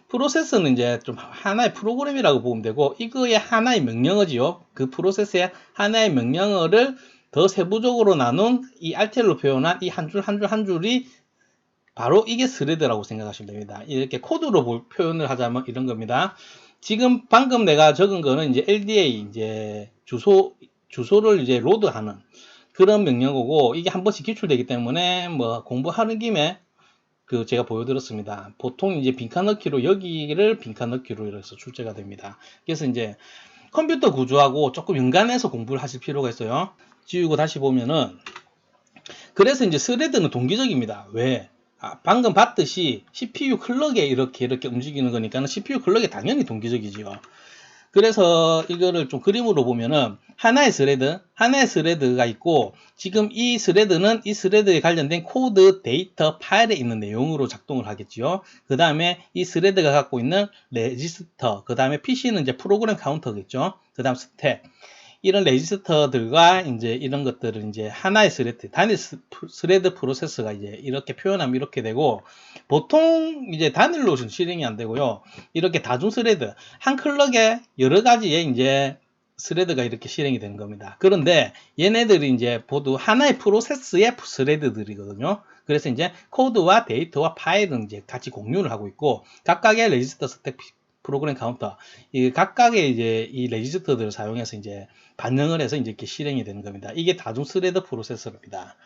프로세스는 이제 좀 하나의 프로그램이라고 보면 되고, 이거의 하나의 명령어지요. 그 프로세스의 하나의 명령어를 더 세부적으로 나눈 이 RTL로 표현한 이 한 줄 한 줄이 바로 이게 스레드라고 생각하시면 됩니다. 이렇게 코드로 표현을 하자면 이런 겁니다. 지금 방금 내가 적은 거는 이제 LDA 이제 주소를 이제 로드하는 그런 명령어고, 이게 한 번씩 기출되기 때문에 뭐 공부하는 김에 그 제가 보여드렸습니다. 보통 이제 빈칸 넣기로 여기를 빈칸 넣기로 이래서 출제가 됩니다. 그래서 이제 컴퓨터 구조하고 조금 연관해서 공부를 하실 필요가 있어요. 지우고 다시 보면은, 그래서 이제 스레드는 동기적입니다. 왜? 방금 봤듯이 CPU 클럭에 이렇게 움직이는 거니까는 CPU 클럭에 당연히 동기적이지요. 그래서 이거를 좀 그림으로 보면은 하나의 스레드가 있고, 지금 이 스레드는 이 스레드에 관련된 코드, 데이터, 파일에 있는 내용으로 작동을 하겠지요. 그 다음에 이 스레드가 갖고 있는 레지스터, 그 다음에 PC는 이제 프로그램 카운터겠죠. 그 다음 스택. 이런 레지스터들과 이제 이런 것들을 이제 하나의 단일 스레드 프로세스가 이제 이렇게 표현하면 이렇게 되고, 보통 이제 단일로는 실행이 안 되고요. 이렇게 다중 스레드, 한 클럭에 여러 가지의 이제 스레드가 이렇게 실행이 되는 겁니다. 그런데 얘네들이 이제 모두 하나의 프로세스의 스레드들이거든요. 그래서 이제 코드와 데이터와 파일은 이제 같이 공유를 하고 있고, 각각의 레지스터 스택 프로그램 카운터, 이 각각의 이제 이 레지스터들을 사용해서 이제 반영을 해서 이제 이렇게 실행이 되는 겁니다. 이게 다중 스레드 프로세서입니다.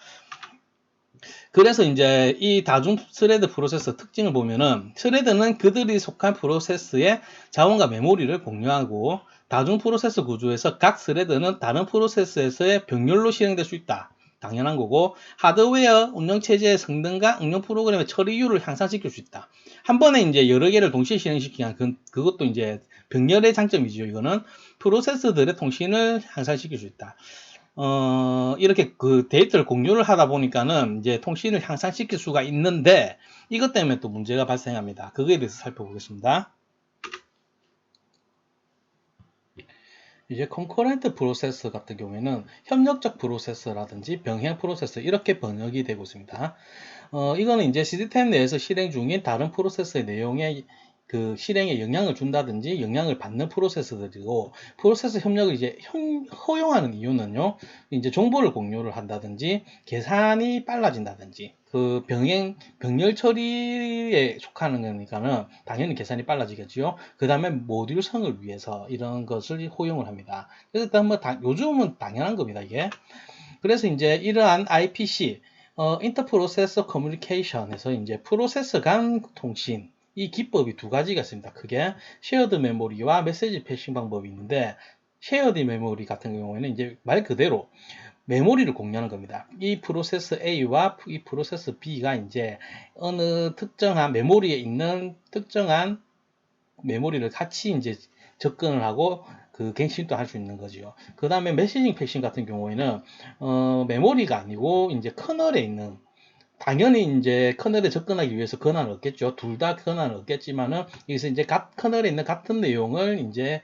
그래서 이제 이 다중 스레드 프로세서 특징을 보면은, 스레드는 그들이 속한 프로세스의 자원과 메모리를 공유하고, 다중 프로세서 구조에서 각 스레드는 다른 프로세스에서의 병렬로 실행될 수 있다. 당연한 거고, 하드웨어 운영체제의 성능과 응용 프로그램의 처리율을 향상시킬 수 있다. 한 번에 이제 여러 개를 동시에 실행시키면 그것도 이제 병렬의 장점이죠. 이거는 프로세스들의 통신을 향상시킬 수 있다. 이렇게 그 데이터를 공유를 하다 보니까는 이제 통신을 향상시킬 수가 있는데, 이것 때문에 또 문제가 발생합니다. 그거에 대해서 살펴보겠습니다. 이제 컨커런트 프로세서 같은 경우에는 협력적 프로세서라든지 병행 프로세서 이렇게 번역이 되고 있습니다. 이거는 이제 시스템 내에서 실행 중인 다른 프로세서의 내용에 그 실행에 영향을 준다든지 영향을 받는 프로세서들이고, 프로세서 협력을 이제 허용하는 이유는요, 이제 정보를 공유를 한다든지 계산이 빨라진다든지, 그 병렬 처리에 속하는 거니까는 당연히 계산이 빨라지겠지요. 그 다음에 모듈성을 위해서 이런 것을 허용을 합니다. 그래서 뭐 요즘은 당연한 겁니다, 이게. 그래서 이제 이러한 IPC, 인터프로세서 커뮤니케이션에서 이제 프로세서 간 통신, 이 기법이 두 가지가 있습니다. 크게 쉐어드 메모리와 메시지 패싱 방법이 있는데, 쉐어드 메모리 같은 경우에는 이제 말 그대로 메모리를 공유하는 겁니다. 이 프로세스 A와 이 프로세스 B가 이제 어느 특정한 메모리에 있는 특정한 메모리를 같이 이제 접근을 하고 그 갱신도 할 수 있는 거죠. 그 다음에 메시징 패싱 같은 경우에는 메모리가 아니고 이제 커널에 있는, 당연히 이제 커널에 접근하기 위해서 권한을 얻겠죠. 둘 다 권한을 얻겠지만은 여기서 이제 커널에 있는 같은 내용을 이제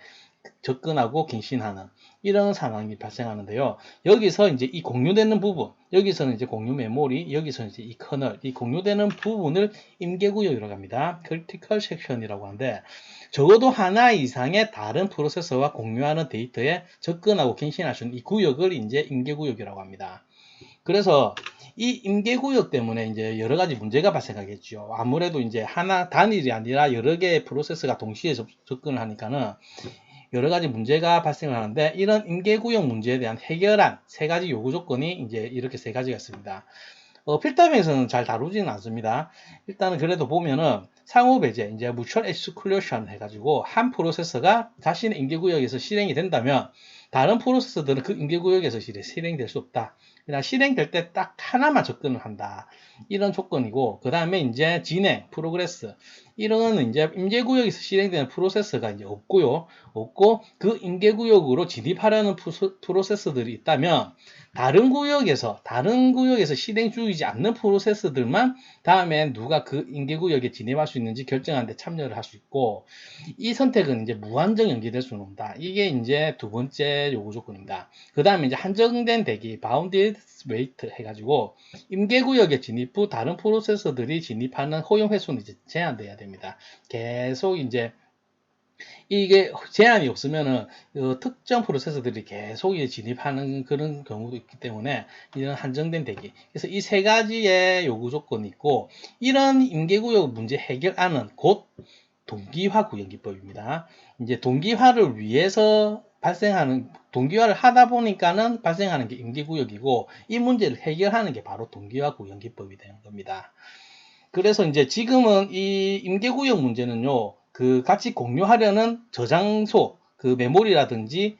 접근하고 갱신하는 이런 상황이 발생하는데요. 여기서 이제 이 공유되는 부분, 여기서는 이제 공유 메모리, 여기서는 이제 이 커널, 이 공유되는 부분을 임계구역이라고 합니다. critical section이라고 하는데, 적어도 하나 이상의 다른 프로세서와 공유하는 데이터에 접근하고 갱신할 수 있는 이 구역을 이제 임계구역이라고 합니다. 그래서 이 임계구역 때문에 이제 여러 가지 문제가 발생하겠죠. 아무래도 이제 하나 단일이 아니라 여러 개의 프로세스가 동시에 접근을 하니까는 여러 가지 문제가 발생을 하는데, 이런 임계구역 문제에 대한 해결안 세 가지 요구 조건이 이제 이렇게 세 가지가 있습니다. 필터링에서는 잘 다루지는 않습니다. 일단은 그래도 보면은 상호 배제, 이제 mutual exclusion 해가지고 한 프로세서가 자신의 임계구역에서 실행이 된다면 다른 프로세서들은 그 임계구역에서 실행될 수 없다. 그냥 실행될 때 딱 하나만 접근을 한다. 이런 조건이고, 그 다음에 이제 진행, 프로그레스. 이런 이제 임계구역에서 실행되는 프로세서가 이제 없고요. 없고, 그 임계구역으로 진입하려는 프로세서들이 있다면, 다른 구역에서 실행 중이지 않는 프로세스들만 다음에 누가 그 임계구역에 진입할 수 있는지 결정하는 데 참여를 할 수 있고, 이 선택은 이제 무한정 연기될 수는 없다. 이게 이제 두 번째 요구 조건입니다. 그 다음에 이제 한정된 대기, bounded wait 해가지고 임계구역에 진입 후 다른 프로세서들이 진입하는 허용 횟수는 이제 제한돼야 됩니다. 계속 이제 이게 제한이 없으면은 특정 프로세서들이 계속 진입하는 그런 경우도 있기 때문에 이런 한정된 대기. 그래서 이 세 가지의 요구 조건이 있고, 이런 임계구역 문제 해결안은 곧 동기화 구현기법입니다. 이제 동기화를 위해서 동기화를 하다 보니까는 발생하는 게 임계구역이고, 이 문제를 해결하는 게 바로 동기화 구현기법이 되는 겁니다. 그래서 이제 지금은 이 임계구역 문제는요, 그 같이 공유하려는 저장소, 그 메모리라든지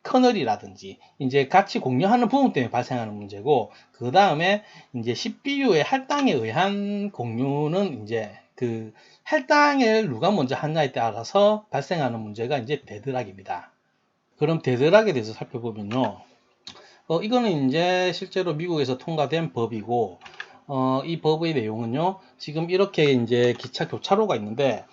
커널이라든지 이제 같이 공유하는 부분 때문에 발생하는 문제고, 그 다음에 이제 CPU의 할당에 의한 공유는 이제 그 할당을 누가 먼저 하냐에 따라서 발생하는 문제가 이제 데드락입니다. 그럼 데드락에 대해서 살펴보면요, 이거는 이제 실제로 미국에서 통과된 법이고, 이 법의 내용은요, 지금 이렇게 이제 기차 교차로가 있는데,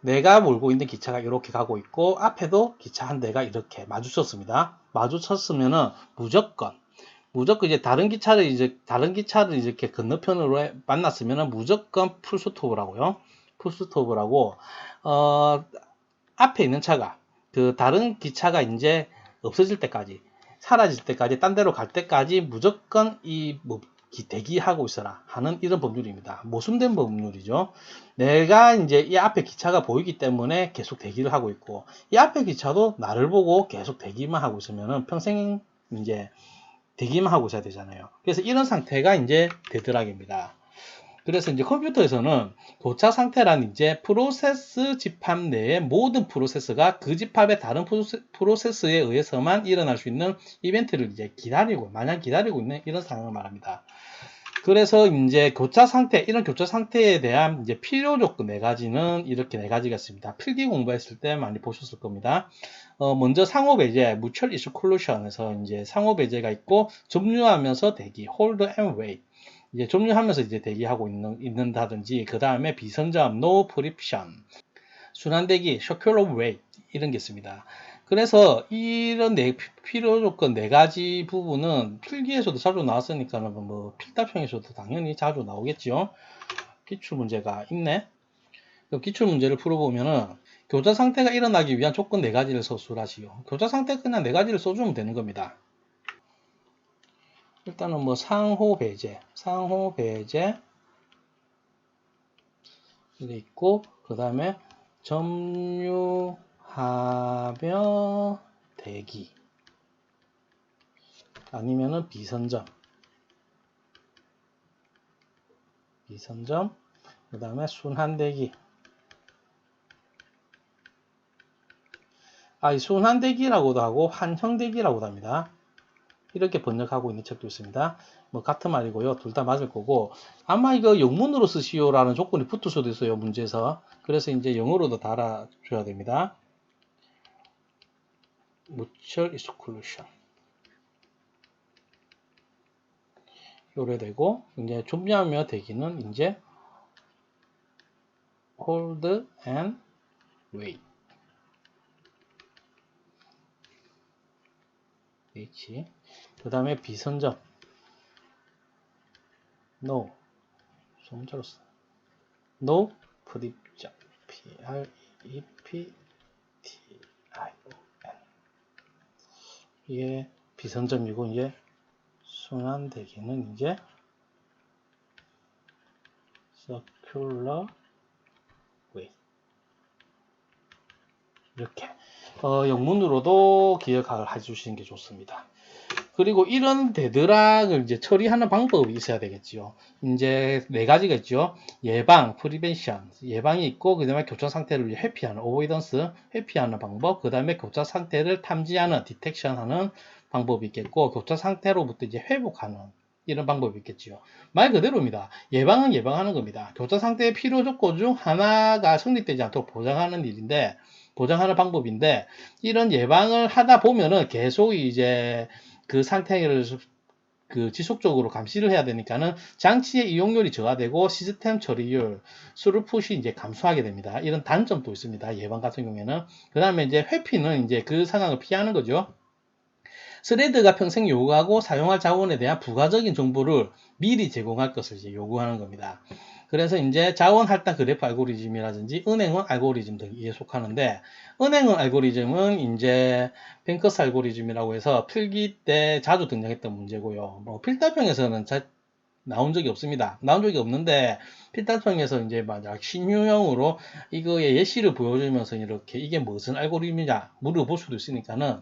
내가 몰고 있는 기차가 이렇게 가고 있고, 앞에도 기차 한 대가 이렇게 마주쳤습니다. 마주쳤으면은 무조건 이제 다른 기차를 이렇게 건너편으로 만났으면은 무조건 풀스톱을 하고, 앞에 있는 차가, 그 다른 기차가 이제 없어질 때까지, 사라질 때까지, 딴 데로 갈 때까지 무조건 대기하고 있어라 하는 이런 법률입니다. 모순된 법률이죠. 내가 이제 이 앞에 기차가 보이기 때문에 계속 대기를 하고 있고, 이 앞에 기차도 나를 보고 계속 대기만 하고 있으면 평생 이제 대기만 하고 있어야 되잖아요. 그래서 이런 상태가 이제 데드락입니다. 그래서 이제 컴퓨터에서는 교차 상태란 이제 프로세스 집합 내의 모든 프로세스가 그 집합의 다른 프로세스에 의해서만 일어날 수 있는 이벤트를 이제 마냥 기다리고 있는 이런 상황을 말합니다. 그래서 이제 이런 교차 상태에 대한 이제 필요 조건 네 가지는 이렇게 네 가지가 있습니다. 필기 공부했을 때 많이 보셨을 겁니다. 먼저 상호 배제, mutual exclusion에서 이제 상호 배제가 있고, 점유하면서 대기, hold and wait. 이제 점유하면서 이제 대기하고 있는다든지, 그 다음에 비선점, no preemption, 순환대기, circular wait, 이런 게 있습니다. 그래서 이런 필요 조건 네 가지 부분은 필기에서도 자주 나왔으니까 뭐 필답형에서도 당연히 자주 나오겠죠. 기출 문제가 있네. 기출 문제를 풀어보면은 교차 상태가 일어나기 위한 조건 네 가지를 서술하시오. 교차 상태 그냥 네 가지를 써주면 되는 겁니다. 일단은 뭐 상호 배제 이게 있고, 그 다음에 점유하며 대기, 아니면은 비선점, 그 다음에 순환대기. 이 순환대기라고도 하고 환형대기라고도 합니다. 이렇게 번역하고 있는 책도 있습니다. 뭐 같은 말이고요. 둘 다 맞을 거고 아마 이거 영문으로 쓰시오라는 조건이 붙을 수도 있어요. 문제에서. 그래서 이제 영어로도 달아줘야 됩니다. mutual exclusion 요래 되고 이제 준비하며 대기는 이제 hold and wait 그 다음에 비선점 no 소문자로 써 no preption preption 이게 비선점이고 이제 순환 대기는 이제 circular way 이렇게 영문으로도 기억해 주시는 게 좋습니다. 그리고 이런 데드락을 이제 처리하는 방법이 있어야 되겠죠. 이제 네 가지가 있죠. 예방, 프리벤션, 예방이 있고, 그 다음에 교차 상태를 회피하는, 어보이던스, 회피하는 방법, 그 다음에 교차 상태를 탐지하는, 디텍션하는 방법이 있겠고, 교차 상태로부터 이제 회복하는 이런 방법이 있겠죠. 말 그대로입니다. 예방은 예방하는 겁니다. 교차 상태의 필요 조건 중 하나가 성립되지 않도록 보장하는 일인데, 보장하는 방법인데, 이런 예방을 하다 보면은 계속 이제 그 상태를 그 지속적으로 감시를 해야 되니까는 장치의 이용률이 저하되고 시스템 처리율, 스루풋이 이제 감소하게 됩니다. 이런 단점도 있습니다. 예방 같은 경우에는. 그 다음에 이제 회피는 이제 그 상황을 피하는 거죠. 스레드가 평생 요구하고 사용할 자원에 대한 부가적인 정보를 미리 제공할 것을 이제 요구하는 겁니다. 그래서 이제 자원 할당 그래프 알고리즘이라든지 은행원 알고리즘 등에 속하는데 은행원 알고리즘은 이제 뱅커스 알고리즘이라고 해서 필기 때 자주 등장했던 문제고요. 뭐 필답형에서는 나온 적이 없습니다. 나온 적이 없는데 필답형에서 이제 만약 신유형으로 이거의 예시를 보여주면서 이렇게 이게 무슨 알고리즘이냐 물어볼 수도 있으니까는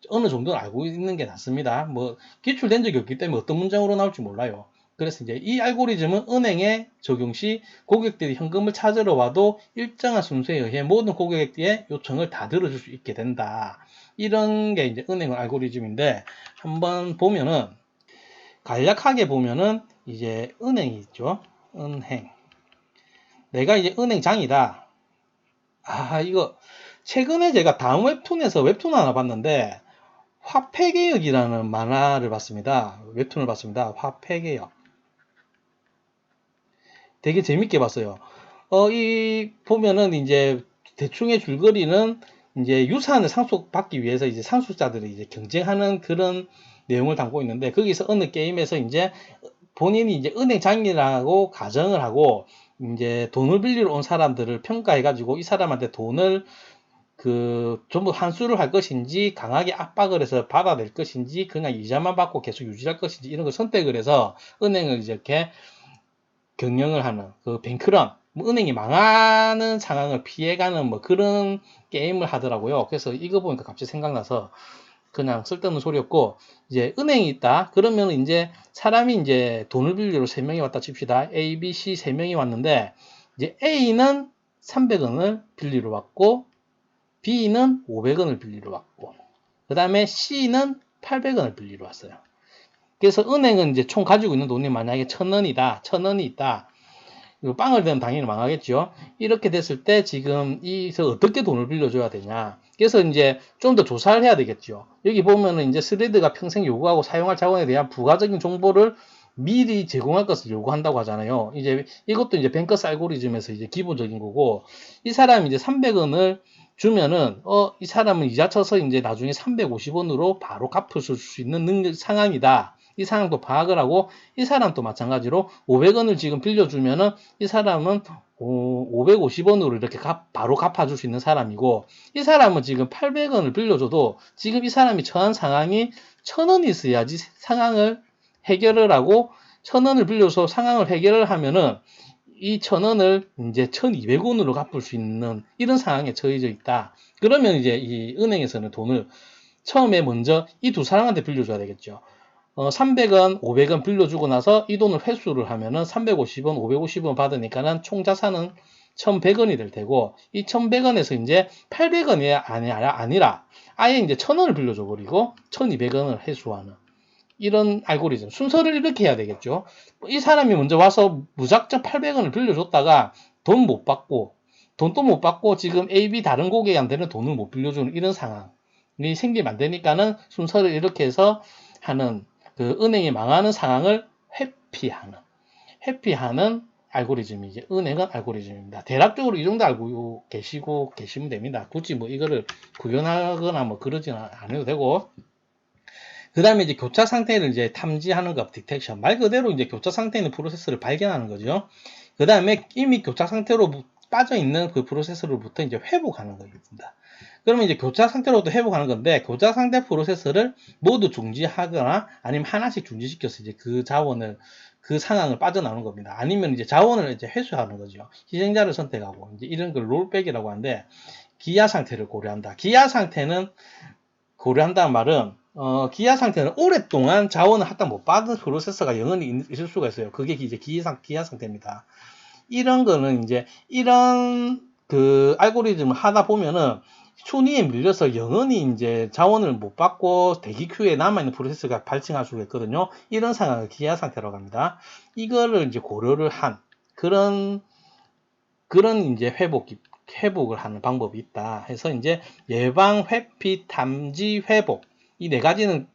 어느 정도는 알고 있는 게 낫습니다. 뭐 기출된 적이 없기 때문에 어떤 문장으로 나올지 몰라요. 그래서 이제 이 알고리즘은 은행에 적용 시 고객들이 현금을 찾으러 와도 일정한 순서에 의해 모든 고객의 요청을 다 들어줄 수 있게 된다. 이런 게 이제 은행 알고리즘인데 한번 보면은 간략하게 보면은 이제 은행이 있죠. 은행. 내가 이제 은행장이다. 아 이거 최근에 제가 다음 웹툰에서 웹툰 하나 봤는데 화폐개혁이라는 만화를 봤습니다. 웹툰을 봤습니다. 화폐개혁. 되게 재밌게 봤어요. 이 보면은 이제 대충의 줄거리는 이제 유산을 상속받기 위해서 이제 상속자들이 이제 경쟁하는 그런 내용을 담고 있는데 거기서 어느 게임에서 이제 본인이 이제 은행장이라고 가정을 하고 이제 돈을 빌리러 온 사람들을 평가해가지고 이 사람한테 돈을 전부 환수를 할 것인지 강하게 압박을 해서 받아낼 것인지 그냥 이자만 받고 계속 유지할 것인지 이런 걸 선택을 해서 은행을 이렇게 경영을 하는 그 뱅크런 뭐 은행이 망하는 상황을 피해가는 뭐 그런 게임을 하더라고요. 그래서 이거 보니까 갑자기 생각나서 그냥 쓸데없는 소리였고 이제 은행이 있다 그러면 이제 사람이 이제 돈을 빌리러 3명이 왔다 칩시다. A, B, C 3명이 왔는데 이제 A는 300원을 빌리러 왔고 B는 500원을 빌리러 왔고 그 다음에 C는 800원을 빌리러 왔어요. 그래서 은행은 이제 총 가지고 있는 돈이 만약에 1000원이다. 1000원이 있다. 빵을 대면 당연히 망하겠죠. 이렇게 됐을 때 지금 이서 어떻게 돈을 빌려줘야 되냐. 그래서 이제 좀 더 조사를 해야 되겠죠. 여기 보면은 이제 스레드가 평생 요구하고 사용할 자원에 대한 부가적인 정보를 미리 제공할 것을 요구한다고 하잖아요. 이제 이것도 이제 뱅커스 알고리즘에서 이제 기본적인 거고 이 사람이 이제 300원을 주면은 이 사람은 이자 쳐서 이제 나중에 350원으로 바로 갚을 수 있는 상황이다. 이 상황도 파악을 하고 이 사람도 마찬가지로 500원을 지금 빌려주면은 이 사람은 550원으로 이렇게 바로 갚아줄 수 있는 사람이고 이 사람은 지금 800원을 빌려줘도 지금 이 사람이 처한 상황이 1000원이 있어야지 상황을 해결을 하고 1000원을 빌려서 상황을 해결을 하면은 이 1000원을 이제 1200원으로 갚을 수 있는 이런 상황에 처해져 있다. 그러면 이제 이 은행에서는 돈을 처음에 먼저 이 두 사람한테 빌려줘야 되겠죠. 300원, 500원 빌려주고 나서 이 돈을 회수를 하면은 350원, 550원 받으니까는 총 자산은 1100원이 될 테고 이 1100원에서 이제 800원이 아니라 아예 이제 1000원을 빌려줘 버리고 1200원을 회수하는 이런 알고리즘. 순서를 이렇게 해야 되겠죠. 이 사람이 먼저 와서 무작정 800원을 빌려줬다가 돈 못 받고, 돈도 못 받고 지금 A, B 다른 고객한테는 돈을 못 빌려주는 이런 상황이 생기면 안 되니까는 순서를 이렇게 해서 하는 그 은행이 망하는 상황을 회피하는 알고리즘이 이제 은행은 알고리즘입니다. 대략적으로 이 정도 알고 계시면 됩니다. 굳이 뭐 이거를 구현하거나 뭐 그러지는 않아도 되고, 그 다음에 이제 교차 상태를 이제 탐지하는 것, 디텍션. 말 그대로 이제 교차 상태에 있는 프로세스를 발견하는 거죠. 그 다음에 이미 교차 상태로 빠져 있는 그 프로세스로부터 이제 회복하는 겁니다. 그러면 이제 교차 상태로부터 회복하는 건데, 교차 상태 프로세스를 모두 중지하거나 아니면 하나씩 중지시켜서 이제 그 자원을, 그 상황을 빠져나오는 겁니다. 아니면 이제 자원을 이제 회수하는 거죠. 희생자를 선택하고, 이제 이런 걸 롤백이라고 하는데, 기아 상태를 고려한다. 기아 상태는 고려한다는 말은 기아 상태는 오랫동안 자원을 할당 못 받은 프로세서가 영원히 있을 수가 있어요. 그게 이제 기아 상태입니다. 이런 거는 이제 이런 그 알고리즘을 하다 보면은 순위에 밀려서 영원히 이제 자원을 못 받고 대기 큐에 남아있는 프로세스가 발생할 수가 있거든요. 이런 상황을 기아 상태라고 합니다. 이거를 이제 고려를 한 그런 이제 회복을 하는 방법이 있다 해서 이제 예방, 회피, 탐지, 회복 이 네 가지는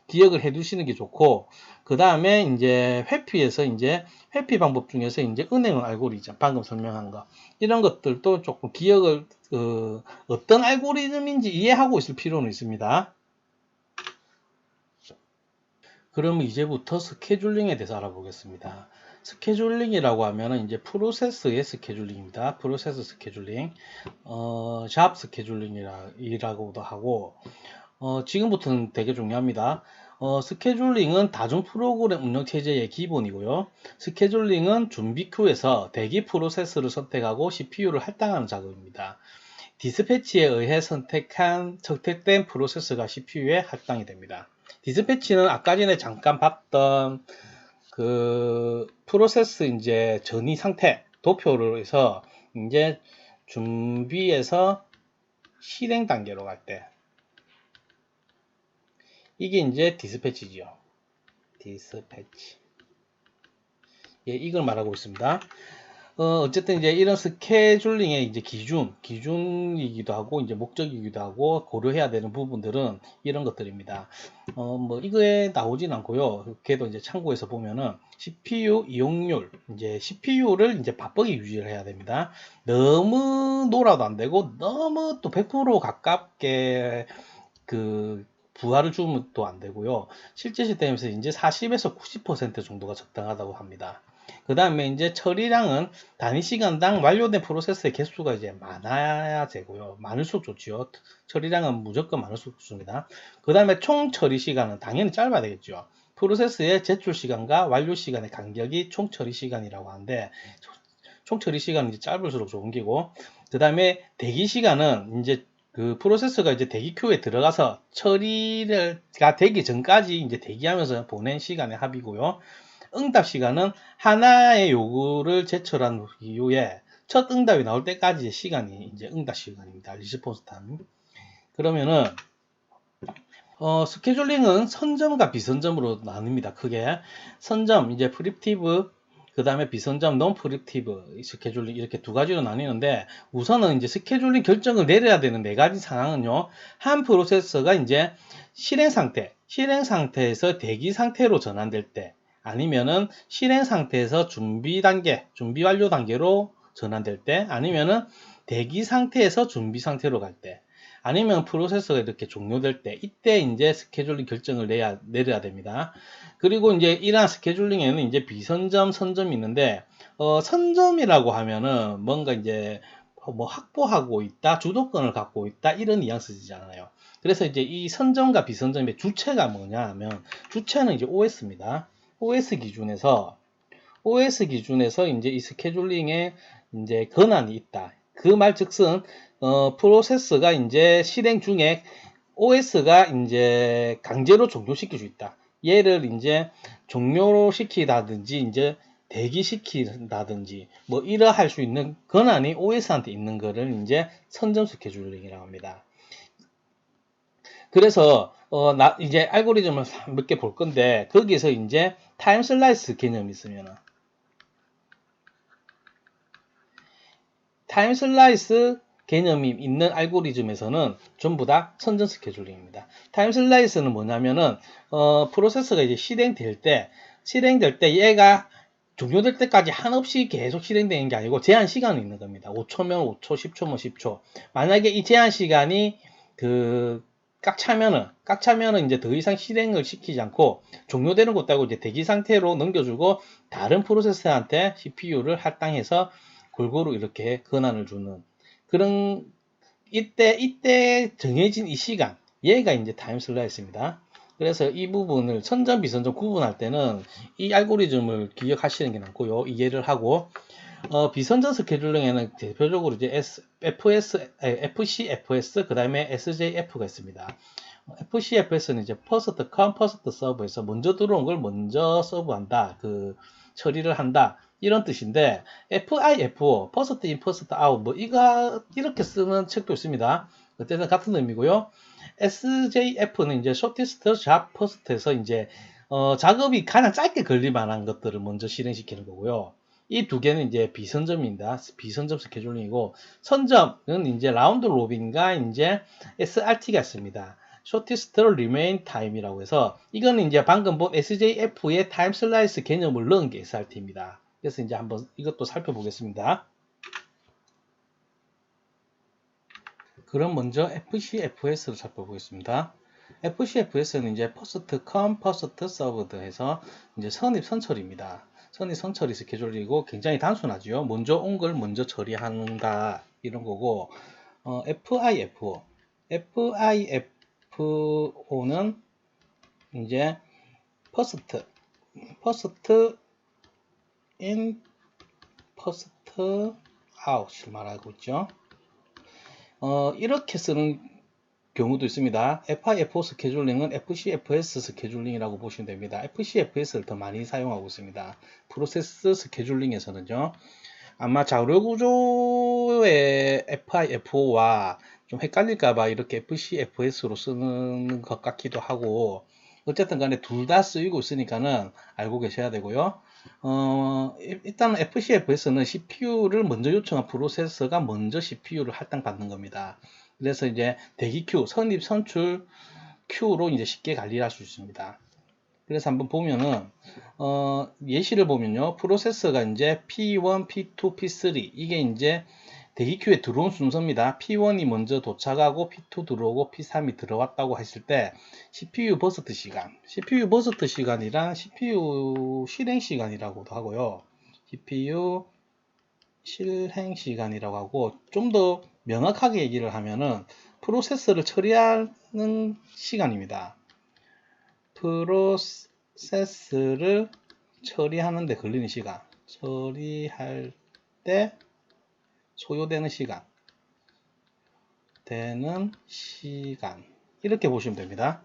기억을 해 두시는 게 좋고, 그 다음에 이제 회피에서 이제 회피 방법 중에서 이제 은행 알고리즘 방금 설명한 거 이런 것들도 조금 기억을 어떤 알고리즘인지 이해하고 있을 필요는 있습니다. 그러면 이제부터 스케줄링에 대해서 알아보겠습니다. 스케줄링이라고 하면은 이제 프로세스의 스케줄링입니다. 프로세스 스케줄링, 잡 스케줄링이라고도 하고, 지금부터는 되게 중요합니다. 스케줄링은 다중 프로그램 운영 체제의 기본이고요. 스케줄링은 준비 큐에서 대기 프로세스를 선택하고 CPU를 할당하는 작업입니다. 디스패치에 의해 선택된 프로세스가 CPU에 할당이 됩니다. 디스패치는 아까 전에 잠깐 봤던 그 프로세스 이제 전이 상태 도표로 해서 이제 준비에서 실행 단계로 갈 때 이게 이제 디스패치지요. 디스패치. 예, 이걸 말하고 있습니다. 어쨌든 이제 이런 스케줄링의 이제 기준이기도 하고 이제 목적이기도 하고 고려해야 되는 부분들은 이런 것들입니다. 뭐 이거에 나오진 않고요. 걔도 이제 참고해서 보면은 CPU 이용률, 이제 CPU를 이제 바쁘게 유지를 해야 됩니다. 너무 놀아도 안 되고 너무 또 100% 가깝게 그 부하를 주면 또 안 되고요. 실제 시스템에서 이제 40에서 90% 정도가 적당하다고 합니다. 그 다음에 이제 처리량은 단위 시간당 완료된 프로세스의 개수가 이제 많아야 되고요. 많을수록 좋지요. 처리량은 무조건 많을수록 좋습니다. 그 다음에 총 처리 시간은 당연히 짧아야 되겠죠. 프로세스의 제출 시간과 완료 시간의 간격이 총 처리 시간이라고 하는데, 총 처리 시간은 이제 짧을수록 좋은 게고, 그 다음에 대기 시간은 이제 그 프로세서가 이제 대기 큐에 들어가서 처리가 되기 전까지 이제 대기하면서 보낸 시간의 합이고요. 응답 시간은 하나의 요구를 제출한 이후에 첫 응답이 나올 때까지의 시간이 이제 응답 시간입니다. 리스폰스 타임. 그러면은 스케줄링은 선점과 비선점으로 나눕니다. 크게 선점 이제 프립티브, 그 다음에 비선점 non 프립티브 스케줄링 이렇게 두 가지로 나뉘는데, 우선은 이제 스케줄링 결정을 내려야 되는 네 가지 상황은요, 한 프로세서가 이제 실행 상태에서 대기 상태로 전환될 때, 아니면은 실행 상태에서 준비 완료 단계로 전환될 때, 아니면은 대기 상태에서 준비 상태로 갈 때, 아니면 프로세서가 이렇게 종료될 때, 이때 이제 스케줄링 결정을 내려야 됩니다. 그리고 이제 이러한 스케줄링에는 이제 비선점, 선점이 있는데, 선점이라고 하면은 뭔가 이제 뭐 확보하고 있다, 주도권을 갖고 있다, 이런 뉘앙스잖아요. 그래서 이제 이 선점과 비선점의 주체가 뭐냐 하면, 주체는 이제 OS입니다. OS 기준에서 이제 이 스케줄링에 이제 권한이 있다. 그 말 즉슨 프로세스가 이제 실행 중에 OS가 이제 강제로 종료시킬 수 있다. 얘를 이제 종료시키다든지 이제 대기시킨다든지 뭐 이러할 수 있는 권한이 OS한테 있는 거를 이제 선점 스케줄링이라고 합니다. 그래서 이제 알고리즘을 몇 개 볼 건데, 거기서 이제 타임 슬라이스 개념이 있으면은, 타임 슬라이스 개념이 있는 알고리즘에서는 전부 다 선전 스케줄링입니다. 타임 슬라이스는 뭐냐면은, 프로세스가 이제 실행될 때 얘가 종료될 때까지 한없이 계속 실행되는 게 아니고 제한 시간이 있는 겁니다. 5초면 5초, 10초면 10초. 만약에 이 제한 시간이 꽉 차면은 이제 더 이상 실행을 시키지 않고 종료되는 것도 하고 이제 대기 상태로 넘겨주고 다른 프로세스한테 CPU를 할당해서 골고루 이렇게 권한을 주는 그런 이때 정해진 이 시간 얘가 이제 타임 슬라이스입니다. 그래서 이 부분을 선전 비선전 구분할 때는 이 알고리즘을 기억하시는 게 낫고요. 이해를 하고 비선전 스케줄링에는 대표적으로 이제 FCFS 그 다음에 SJF가 있습니다. FCFS는 이제 First Come First Serve에서 먼저 들어온 걸 먼저 서브한다, 처리를 한다 이런 뜻인데 FIFO First In First Out 뭐 이렇게 쓰는 책도 있습니다. 어쨌든 같은 의미고요. SJF는 이제 Shortest Job First에서 이제 작업이 가장 짧게 걸릴 만한 것들을 먼저 실행시키는 거고요. 이 두 개는 이제 비선점입니다. 비선점 스케줄링이고 선점은 이제 라운드 로빈과 이제 SRT가 있습니다. Shortest Remain Time이라고 해서 이거는 이제 방금 본 SJF의 타임 슬라이스 개념을 넣은 게 SRT입니다. 그래서 이제 한번 이것도 살펴보겠습니다. 그럼 먼저 FCFS를 살펴보겠습니다. FCFS는 이제 First Come First Served 해서 이제 선입선처리입니다. 선입선처리 스케줄이고 굉장히 단순하죠. 먼저 온 걸 먼저 처리한다 이런 거고 FIFO는 이제 First In First Out을 말하고 있죠. 이렇게 쓰는 경우도 있습니다. FIFO 스케줄링은 FCFS 스케줄링이라고 보시면 됩니다. FCFS를 더 많이 사용하고 있습니다. 프로세스 스케줄링에서는요. 아마 자료 구조의 FIFO와 좀 헷갈릴까봐 이렇게 FCFS로 쓰는 것 같기도 하고, 어쨌든 간에 둘 다 쓰이고 있으니까는 알고 계셔야 되고요. 일단 FCFS는 CPU를 먼저 요청한 프로세서가 먼저 CPU를 할당받는 겁니다. 그래서 이제 대기 큐, 선입 선출 큐로 이제 쉽게 관리할 수 있습니다. 그래서 한번 보면은 예시를 보면요. 프로세서가 이제 P1, P2, P3 이게 이제 대기 큐에 들어온 순서입니다. P1이 먼저 도착하고 P2 들어오고 P3이 들어왔다고 했을 때 CPU 버스트 시간이란 CPU 실행 시간이라고도 하고요. CPU 실행 시간이라고 하고 좀 더 명확하게 얘기를 하면은 프로세서를 처리하는 시간입니다. 프로세스를 처리하는 데 걸리는 시간, 처리할 때 소요되는 시간, 이렇게 보시면 됩니다.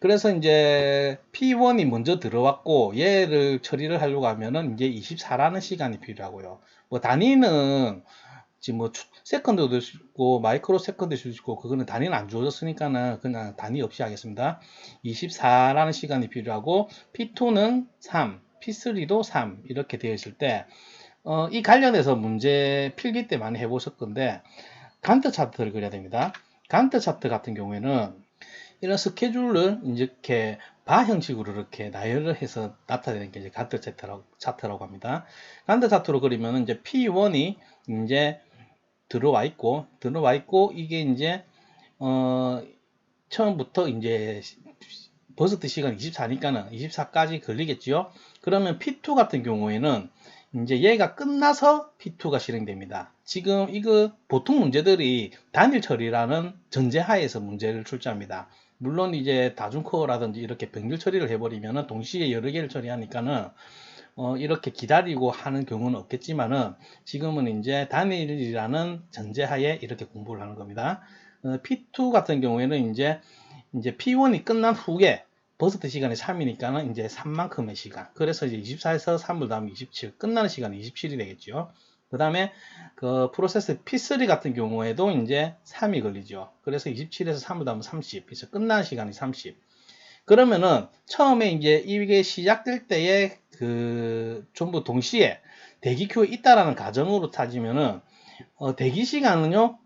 그래서 이제 P1이 먼저 들어왔고 얘를 처리를 하려고 하면은 이제 24라는 시간이 필요하고요. 뭐 단위는 지금 뭐 세컨드도 될 수 있고 마이크로 세컨드일 수 있고 그거는 단위는 안 주어졌으니까는 그냥 단위 없이 하겠습니다. 24라는 시간이 필요하고 P2는 3, P3도 3 이렇게 되어 있을 때 이 관련해서 문제 필기 때 많이 해보실 건데 간트 차트를 그려야 됩니다. 간트 차트 같은 경우에는 이런 스케줄을 이렇게 바 형식으로 이렇게 나열을 해서 나타내는 게 이제 간트 차트라고 합니다. 간트 차트로 그리면 이제 P1이 이제 들어와 있고 이게 이제 처음부터 이제 버스트 시간 24니까는 24까지 걸리겠죠. 그러면 P2 같은 경우에는 이제 얘가 끝나서 P2가 실행됩니다. 지금 이거 보통 문제들이 단일 처리라는 전제하에서 문제를 출제합니다. 물론 이제 다중코어라든지 이렇게 병렬 처리를 해버리면은 동시에 여러 개를 처리하니까는 이렇게 기다리고 하는 경우는 없겠지만은 지금은 이제 단일이라는 전제하에 이렇게 공부를 하는 겁니다. P2 같은 경우에는 이제 P1이 끝난 후에 버스트 시간이 3이니까는 이제 3만큼의 시간. 그래서 이제 24에서 3을 더하면 27. 끝나는 시간이 27이 되겠죠. 그 다음에 그 프로세스 P3 같은 경우에도 이제 3이 걸리죠. 그래서 27에서 3을 더하면 30. 그래서 끝나는 시간이 30. 그러면은 처음에 이제 이게 시작될 때에 그 전부 동시에 대기큐에 있다라는 가정으로 따지면은 대기 시간은요,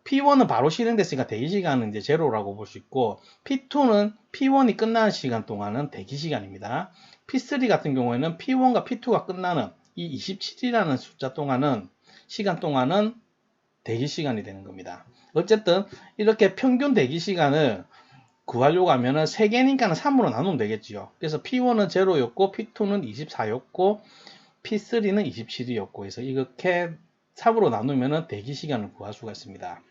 P1은 바로 실행됐으니까 대기 시간은 이제 제로라고 볼 수 있고, P2는 P1이 끝나는 시간 동안은 대기 시간입니다. P3 같은 경우에는 P1과 P2가 끝나는 이 27이라는 숫자 동안은 시간 동안은 대기 시간이 되는 겁니다. 어쨌든 이렇게 평균 대기 시간을 구하려고 하면은 3개니까는 3으로 나누면 되겠지요. 그래서 P1은 제로였고 P2는 24였고 P3는 27이었고 그래서 이렇게 3으로 나누면은 대기 시간을 구할 수가 있습니다.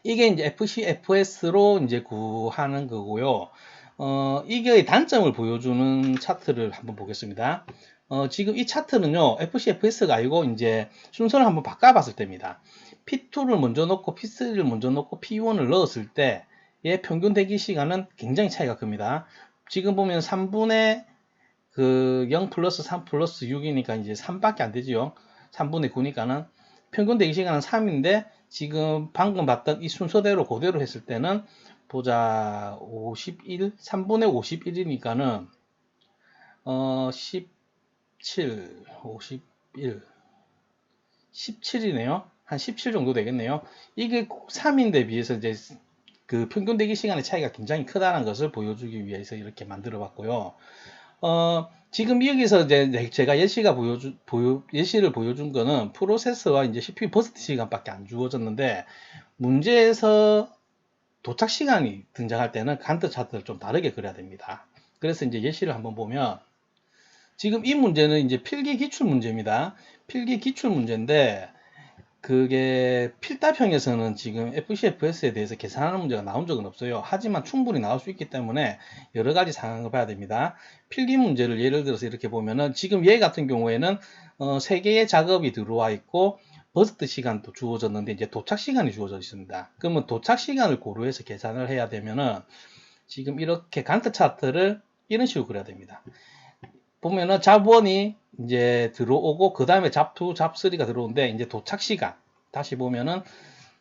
이게 이제 FC, FS로 이제 구하는 거고요. 이게 단점을 보여주는 차트를 한번 보겠습니다. 지금 이 차트는요, FC, FS가 아니고 이제 순서를 한번 바꿔봤을 때입니다. P2를 먼저 넣고 P3를 먼저 넣고 P1을 넣었을 때의 평균 대기 시간은 굉장히 차이가 큽니다. 지금 보면 3분의 그 0 플러스 3 플러스 6이니까 이제 3밖에 안 되지요. 3분의 9니까는 평균 대기 시간은 3인데 지금 방금 봤던 이 순서대로 그대로 했을 때는 보자 51 3분의 51이니까는 17 51 17이네요. 한 17 정도 되겠네요. 이게 3인데 비해서 이제 그 평균 대기 시간의 차이가 굉장히 크다는 것을 보여주기 위해서 이렇게 만들어 봤고요. 지금 여기서 이제 제가 예시를 보여준 거는 프로세서와 이제 CPU 버스트 시간밖에 안 주어졌는데, 문제에서 도착 시간이 등장할 때는 간트 차트를 좀 다르게 그려야 됩니다. 그래서 이제 예시를 한번 보면, 지금 이 문제는 이제 필기 기출 문제입니다. 필기 기출 문제인데, 그게 필답형에서는 지금 FCFS에 대해서 계산하는 문제가 나온 적은 없어요. 하지만 충분히 나올 수 있기 때문에 여러 가지 상황을 봐야 됩니다. 필기 문제를 예를 들어서 이렇게 보면은 지금 얘 같은 경우에는 3개의 작업이 들어와 있고 버스트 시간도 주어졌는데 이제 도착 시간이 주어져 있습니다. 그러면 도착 시간을 고려해서 계산을 해야 되면은 지금 이렇게 간트 차트를 이런 식으로 그려야 됩니다. 보면은 잡1이 이제 들어오고 그 다음에 잡2, 잡3가 들어오는데 이제 도착 시간 다시 보면은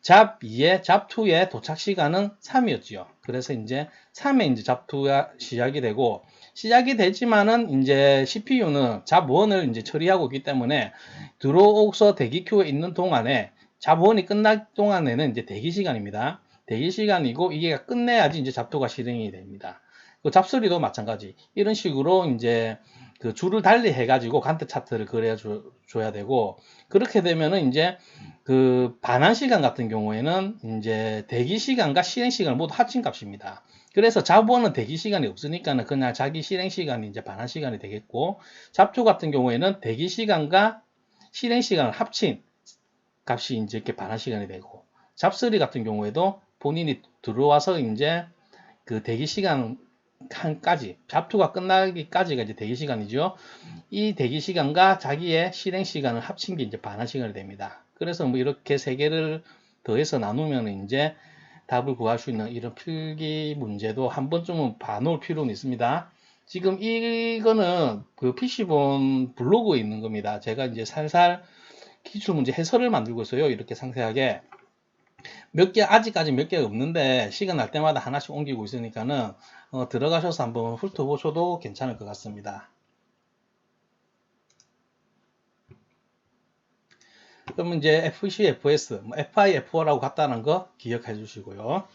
잡2에 잡2의 도착 시간은 3이었지요. 그래서 이제 3에 이제 잡2가 시작이 되고 시작이 되지만은 이제 CPU는 잡1을 이제 처리하고 있기 때문에 들어오서 대기큐에 있는 동안에 잡1이 끝날 동안에는 이제 대기 시간입니다. 대기 시간이고 이게 끝내야지 이제 잡2가 실행이 됩니다. 그 잡3도 마찬가지. 이런 식으로 이제 그 줄을 달리 해가지고 간트 차트를 그려줘야 되고, 그렇게 되면은 이제 그 반환 시간 같은 경우에는 이제 대기 시간과 실행 시간을 모두 합친 값입니다. 그래서 잡1은 대기 시간이 없으니까는 그냥 자기 실행 시간이 이제 반환 시간이 되겠고, 잡2 같은 경우에는 대기 시간과 실행 시간을 합친 값이 이제 이렇게 반환 시간이 되고, 잡3 같은 경우에도 본인이 들어와서 이제 그 대기 시간 칸까지 잡투가 끝나기까지가 이제 대기 시간이죠. 이 대기 시간과 자기의 실행 시간을 합친 게 이제 반환 시간이 됩니다. 그래서 뭐 이렇게 세 개를 더해서 나누면 이제 답을 구할 수 있는 이런 필기 문제도 한 번쯤은 봐놓을 필요는 있습니다. 지금 이거는 그 PC본 블로그에 있는 겁니다. 제가 이제 살살 기출문제 해설을 만들고 있어요. 이렇게 상세하게. 아직까지 몇 개가 없는데 시간 날 때마다 하나씩 옮기고 있으니까는 들어가셔서 한번 훑어보셔도 괜찮을 것 같습니다. 그러면 이제 FC, FS, FI, FO라고 같다는 거 기억해 주시고요.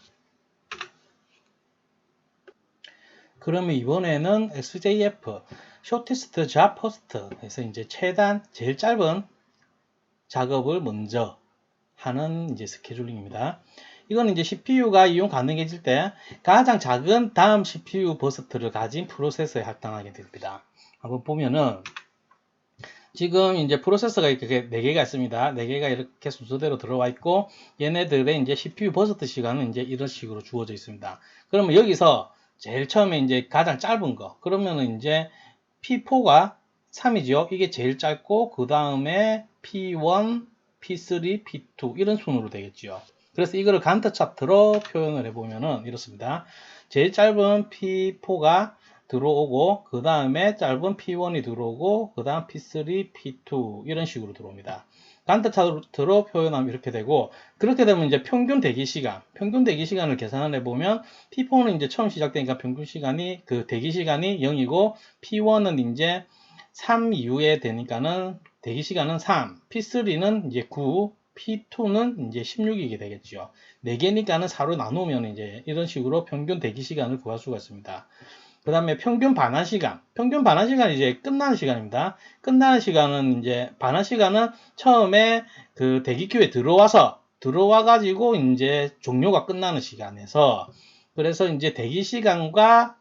그러면 이번에는 SJF, Shortest Job First 해서 이제 제일 짧은 작업을 먼저 하는 이제 스케줄링입니다. 이거는 이제 CPU가 이용 가능해질 때 가장 작은 다음 CPU 버스트를 가진 프로세서에 할당하게 됩니다. 한번 보면은 지금 이제 프로세서가 이렇게 4개가 있습니다. 4개가 이렇게 순서대로 들어와 있고 얘네들의 이제 CPU 버스트 시간은 이제 이런 식으로 주어져 있습니다. 그러면 여기서 제일 처음에 이제 가장 짧은 거 그러면은 이제 P4가 3이죠. 이게 제일 짧고 그 다음에 P1, P3, P2 이런 순으로 되겠죠. 그래서 이거를 간트 차트로 표현을 해보면은 이렇습니다. 제일 짧은 P4가 들어오고 그 다음에 짧은 P1이 들어오고 그 다음 P3, P2 이런 식으로 들어옵니다. 간트 차트로 표현하면 이렇게 되고, 그렇게 되면 이제 평균 대기 시간을 계산해 보면 P4는 이제 처음 시작되니까 평균 시간이 그 대기 시간이 0이고 P1은 이제 3 이후에 되니까는 대기 시간은 3, P3는 이제 9, P2는 이제 16이게 되겠죠. 4개니까는 4로 나누면 이제 이런 식으로 평균 대기 시간을 구할 수가 있습니다. 그 다음에 평균 반환 시간. 평균 반환 시간이 이제 끝나는 시간입니다. 끝나는 시간은 이제 반환 시간은 처음에 그 대기 큐에 들어와가지고 이제 종료가 끝나는 시간에서 그래서 이제 대기 시간과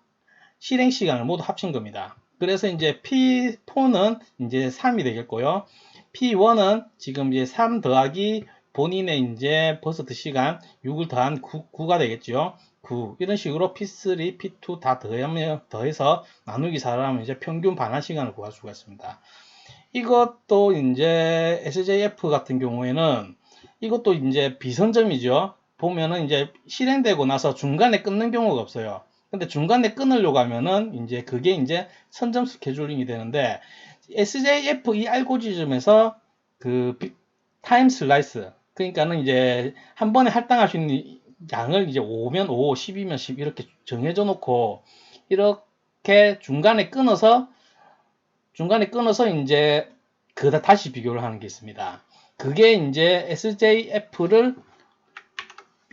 실행 시간을 모두 합친 겁니다. 그래서 이제 P4는 이제 3이 되겠고요. P1은 지금 이제 3 더하기 본인의 이제 버스트 시간 6을 더한 9가 되겠죠. 9 이런 식으로 P3, P2 다 더해서 나누기 4를 하면 이제 평균 반환 시간을 구할 수가 있습니다. 이것도 이제 SJF 같은 경우에는 이것도 이제 비선점이죠. 보면은 이제 실행되고 나서 중간에 끊는 경우가 없어요. 근데 중간에 끊으려고 하면은 이제 그게 이제 선점 스케줄링이 되는데 SJF 이 알고리즘에서 그 타임 슬라이스 그러니까는 이제 한 번에 할당할 수 있는 양을 이제 5면 5, 10이면 10 이렇게 정해져 놓고 이렇게 중간에 끊어서 이제 그다 다시 비교를 하는 게 있습니다. 그게 이제 SJF를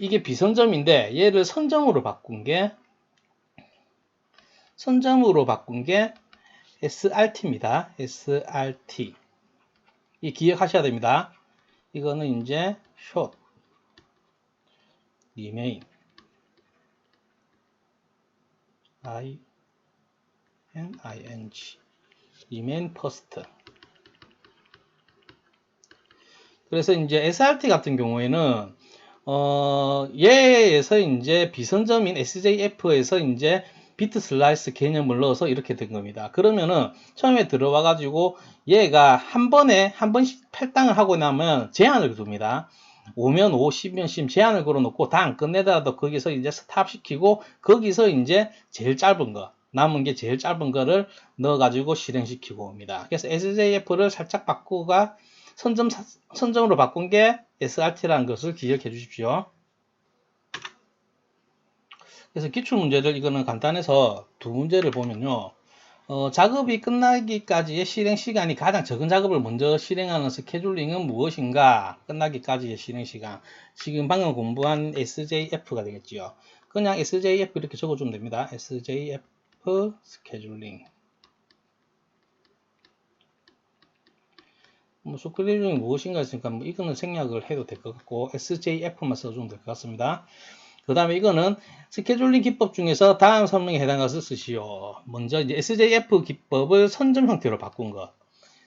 이게 비선점인데 얘를 선점으로 바꾼 게 SRT입니다. SRT. 이 기억하셔야 됩니다. 이거는 이제 short, remain, remain first. 그래서 이제 SRT 같은 경우에는 얘에서 이제 비선점인 SJF에서 이제 비트 슬라이스 개념을 넣어서 이렇게 된 겁니다. 그러면은 처음에 들어와 가지고 얘가 한 번씩 할당을 하고 나면 제한을 둡니다. 5면 5, 10면 10 제한을 걸어놓고 다 안 끝내더라도 거기서 이제 스탑 시키고 거기서 이제 제일 짧은 거 남은 게 제일 짧은 거를 넣어 가지고 실행시키고 옵니다. 그래서 SJF를 살짝 바꾸가 선점으로 바꾼 게 SRT라는 것을 기억해 주십시오. 그래서 기출문제를 이거는 간단해서 두 문제를 보면요. 작업이 끝나기까지의 실행 시간이 가장 적은 작업을 먼저 실행하는 스케줄링은 무엇인가? 끝나기까지의 실행 시간. 지금 방금 공부한 SJF가 되겠지요. 그냥 SJF 이렇게 적어주면 됩니다. SJF 스케줄링. 스케줄링이 무엇인가 했으니까 이거는 생략을 해도 될 것 같고 SJF만 써주면 될 것 같습니다. 그 다음에 이거는 스케줄링 기법 중에서 다음 설명에 해당하는 것을 쓰시오. 먼저 이제 SJF 기법을 선점 형태로 바꾼 것.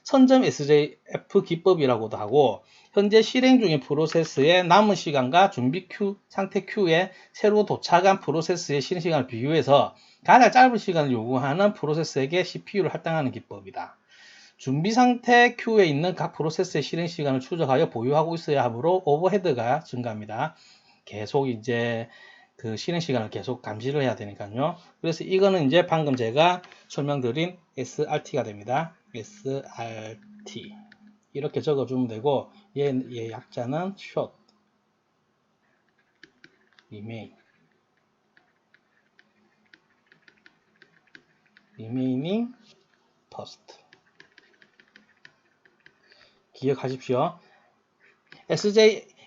선점 SJF 기법이라고도 하고 현재 실행 중인 프로세스의 남은 시간과 준비 큐, 상태 큐에 새로 도착한 프로세스의 실행 시간을 비교해서 가장 짧은 시간을 요구하는 프로세스에게 CPU를 할당하는 기법이다. 준비 상태 큐에 있는 각 프로세스의 실행 시간을 추적하여 보유하고 있어야 하므로 오버헤드가 증가합니다. 계속 이제 그 실행 시간을 계속 감지를 해야 되니까요. 그래서 이거는 이제 방금 제가 설명드린 SRT가 됩니다. SRT. 이렇게 적어주면 되고, 얘 약자는 short, remain, remaining first. 기억하십시오.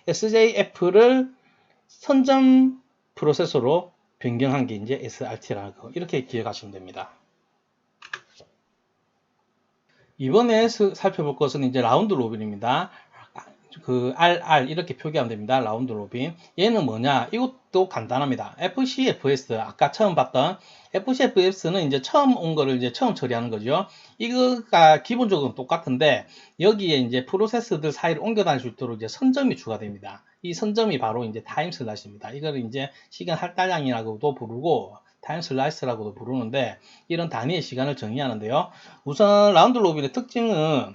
SJF를 선점 프로세서로 변경한 게 이제 SRT라는 거. 이렇게 기억하시면 됩니다. 이번에 살펴볼 것은 이제 라운드 로빈입니다. 그 RR 이렇게 표기하면 됩니다. 라운드 로빈. 얘는 뭐냐? 이것도 간단합니다. FCFS 아까 처음 봤던 FCFS는 이제 처음 온 거를 이제 처음 처리하는 거죠. 이거가 기본적으로 똑같은데 여기에 이제 프로세스들 사이를 옮겨 다닐 수 있도록 이제 선점이 추가됩니다. 이 선점이 바로 이제 타임 슬라이스입니다. 이거를 이제 시간 할당량이라고도 부르고 타임 슬라이스라고도 부르는데 이런 단위의 시간을 정의하는데요. 우선 라운드 로빈의 특징은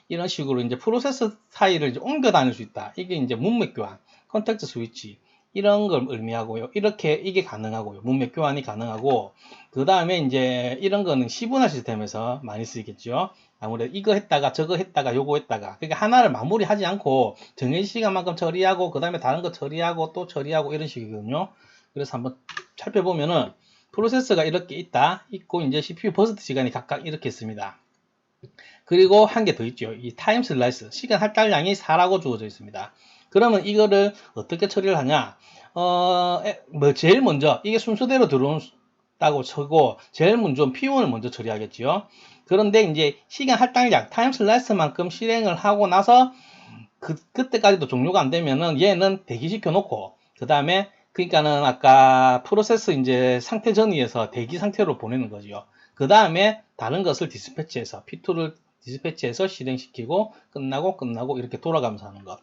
이런 식으로 이제 프로세스 사이를 이제 옮겨 다닐 수 있다. 이게 이제 문맥 교환, 컨텍스트 스위치. 이런 걸 의미하고요. 이렇게 이게 가능하고요. 문맥 교환이 가능하고 그 다음에 이제 이런 거는 시분화 시스템에서 많이 쓰이겠죠. 아무래도 이거 했다가 저거 했다가 요거 했다가 그러니까 하나를 마무리하지 않고 정해진 시간만큼 처리하고 그 다음에 다른 거 처리하고 또 처리하고 이런 식이거든요. 그래서 한번 살펴보면은 프로세서가 이렇게 있고 이제 CPU 버스트 시간이 각각 이렇게 있습니다. 그리고 한 개 더 있죠. 이 타임 슬라이스 시간 할당량이 4라고 주어져 있습니다. 그러면 이거를 어떻게 처리를 하냐? 제일 먼저 이게 순서대로 들어온다고 쳐고 제일 먼저 P1을 먼저 처리하겠지요. 그런데 이제 시간 할당량 타임 슬라이스만큼 실행을 하고 나서 그때까지도 종료가 안 되면은 얘는 대기시켜 놓고 그 다음에 그러니까는 아까 프로세스 이제 상태 전이에서 대기 상태로 보내는 거죠. 그 다음에 다른 것을 디스패치해서 P2를 디스패치해서 실행시키고 끝나고 이렇게 돌아가면서 하는 것.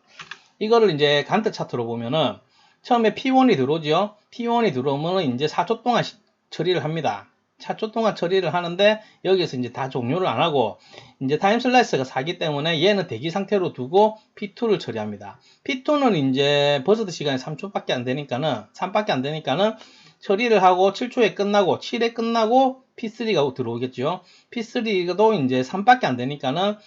이거를 이제 간트 차트로 보면은 처음에 P1이 들어오죠. P1이 들어오면은 이제 4초 동안 처리를 합니다. 4초 동안 처리를 하는데 여기서 이제 다 종료를 안 하고 이제 타임 슬라이스가 4기 때문에 얘는 대기 상태로 두고 P2를 처리합니다. P2는 이제 버스트 시간이 3초밖에 안 되니까는 3밖에 안 되니까는 처리를 하고 7초에 끝나고 7에 끝나고 P3가 들어오겠죠. P3도 이제 3밖에 안 되니까는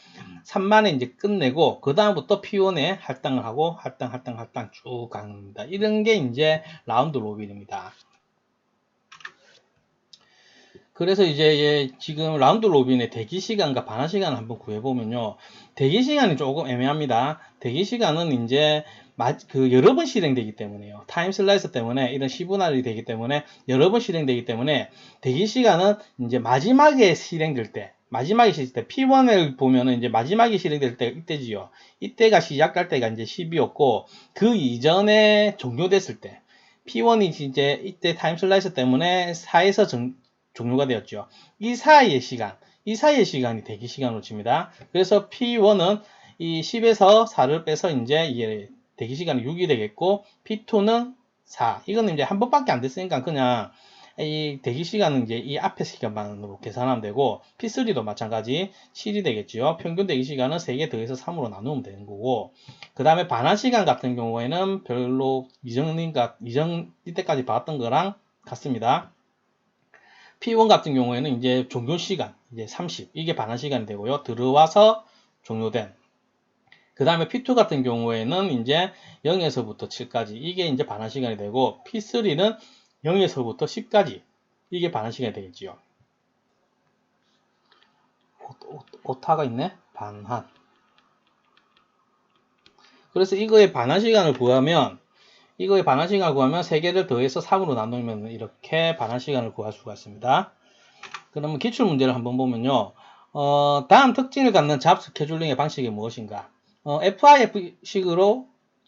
3만에 이제 끝내고 그 다음부터 P1에 할당을 하고 할당 쭉 가는 겁니다. 이런 게 이제 라운드 로빈입니다. 그래서 이제 지금 라운드 로빈의 대기 시간과 반환 시간을 한번 구해보면요. 대기 시간이 조금 애매합니다. 대기 시간은 이제 여러 번 실행되기 때문에요. 타임 슬라이스 때문에 이런 시분할이 되기 때문에 여러 번 실행되기 때문에 대기 시간은 이제 마지막에 실행될 때 P1을 보면은 이제 마지막에 실행될 때 이때지요. 이때가 시작할 때가 이제 10이었고 그 이전에 종료됐을 때 P1이 이제 이때 타임 슬라이스 때문에 4에서 종료가 되었죠. 이 사이의 시간이 대기 시간으로 칩니다. 그래서 P1은 이 10에서 4를 빼서 이제 이게 대기 시간이 6이 되겠고, P2는 4. 이거는 이제 한 번밖에 안 됐으니까 그냥 이 대기 시간은 이제 이 앞에 시간만으로 계산하면 되고, P3도 마찬가지 7이 되겠죠. 평균 대기 시간은 3개 더해서 3으로 나누면 되는 거고, 그 다음에 반환 시간 같은 경우에는 별로 이때까지 봤던 거랑 같습니다. P1 같은 경우에는 이제 종료 시간, 이제 30, 이게 반환 시간이 되고요. 들어와서 종료된. 그 다음에 P2 같은 경우에는 이제 0에서부터 7까지, 이게 이제 반환 시간이 되고, P3는 0에서부터 10까지, 이게 반환 시간이 되겠지요. 오타가 있네? 반환. 그래서 이거의 반환 시간을 구하면, 3개를 더해서 3으로 나누면 이렇게 반환 시간을 구할 수가 있습니다. 그러면 기출문제를 한번 보면요. 다음 특징을 갖는 잡 스케줄링의 방식이 무엇인가? FIF식으로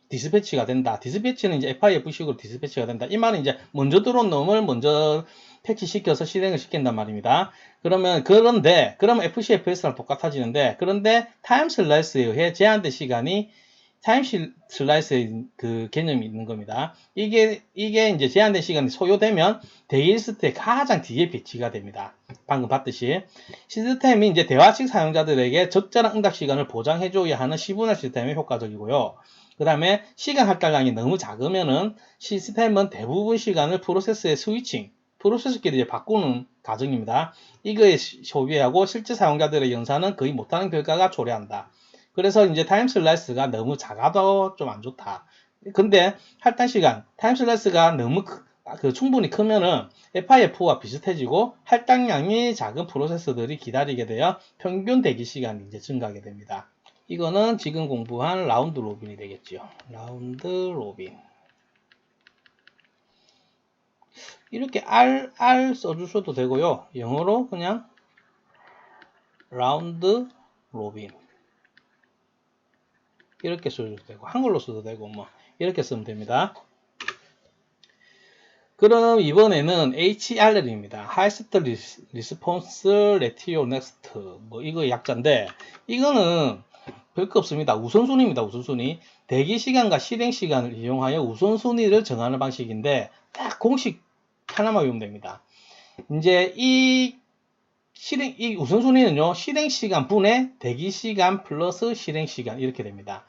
디스패치가 된다. 디스패치는 이제 FIF식으로 디스패치가 된다. 이 말은 이제 먼저 들어온 놈을 먼저 패치시켜서 실행을 시킨단 말입니다. 그러면 FCFS랑 똑같아지는데, 그런데 타임 슬라이스에 의해 제한된 시간이 타임 슬라이스의 그 개념이 있는 겁니다. 이게 이제 제한된 시간이 소요되면 대기 리스트의 가장 뒤에 배치가 됩니다. 방금 봤듯이 시스템이 이제 대화식 사용자들에게 적절한 응답 시간을 보장해줘야 하는 시분할 시스템이 효과적이고요. 그 다음에 시간 할당량이 너무 작으면은 시스템은 대부분 시간을 프로세스의 스위칭, 프로세스끼리 이제 바꾸는 과정입니다. 이거에 소비하고 실제 사용자들의 연산은 거의 못하는 결과가 초래한다. 그래서 이제 타임 슬라이스가 너무 작아도 좀 안 좋다. 근데 할당 시간, 타임 슬라이스가 너무 충분히 크면은 FIF와 비슷해지고 할당량이 작은 프로세서들이 기다리게 되어 평균 대기 시간이 이제 증가하게 됩니다. 이거는 지금 공부한 라운드 로빈이 되겠죠. 라운드 로빈. 이렇게 R 써주셔도 되고요. 영어로 그냥 라운드 로빈. 이렇게 써도 되고 한글로 써도 되고 뭐 이렇게 쓰면 됩니다. 그럼 이번에는 HRL입니다. Highest Response Ratio Next. 뭐 이거 약자인데 이거는 별거 없습니다. 우선순위입니다. 우선순위. 대기 시간과 실행 시간을 이용하여 우선순위를 정하는 방식인데 딱 공식 하나만 외우면 됩니다. 이제 이 우선순위는요. 실행 시간 분의 대기 시간 플러스 실행 시간 이렇게 됩니다.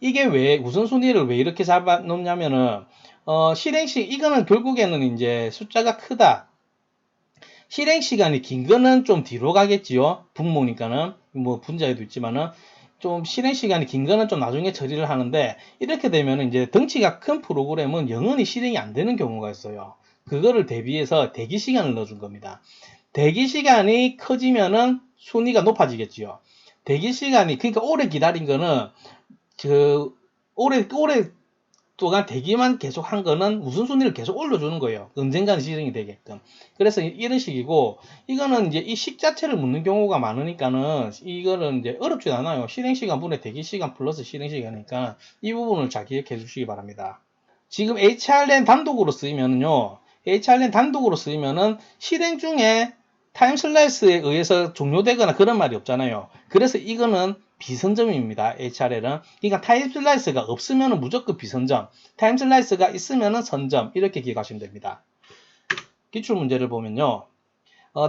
이게 왜 우선순위를 왜 이렇게 잡아 놓냐면은 이거는 결국에는 이제 숫자가 크다. 실행 시간이 긴 거는 좀 뒤로 가겠지요. 분모니까는 뭐 분자에도 있지만은 좀 실행 시간이 긴 거는 좀 나중에 처리를 하는데 이렇게 되면 이제 덩치가 큰 프로그램은 영원히 실행이 안 되는 경우가 있어요. 그거를 대비해서 대기 시간을 넣어준 겁니다. 대기 시간이 커지면은 순위가 높아지겠지요. 대기 시간이 그러니까 오래 기다린 거는 오래 동안 대기만 계속 한 거는 우선순위를 계속 올려주는 거예요. 언젠가는 실행이 되게끔. 그래서 이런 식이고, 이거는 이제 이 식 자체를 묻는 경우가 많으니까는, 이거는 이제 어렵지 않아요. 실행시간 분의 대기시간 플러스 실행시간이니까, 이 부분을 잘 기억해 주시기 바랍니다. 지금 HRN 단독으로 쓰이면은요, HRN 단독으로 쓰이면은 실행 중에 타임 슬라이스에 의해서 종료되거나 그런 말이 없잖아요. 그래서 이거는 비선점입니다. HRL은. 그러니까 타임 슬라이스가 없으면 무조건 비선점, 타임 슬라이스가 있으면 선점, 이렇게 기억하시면 됩니다. 기출문제를 보면요.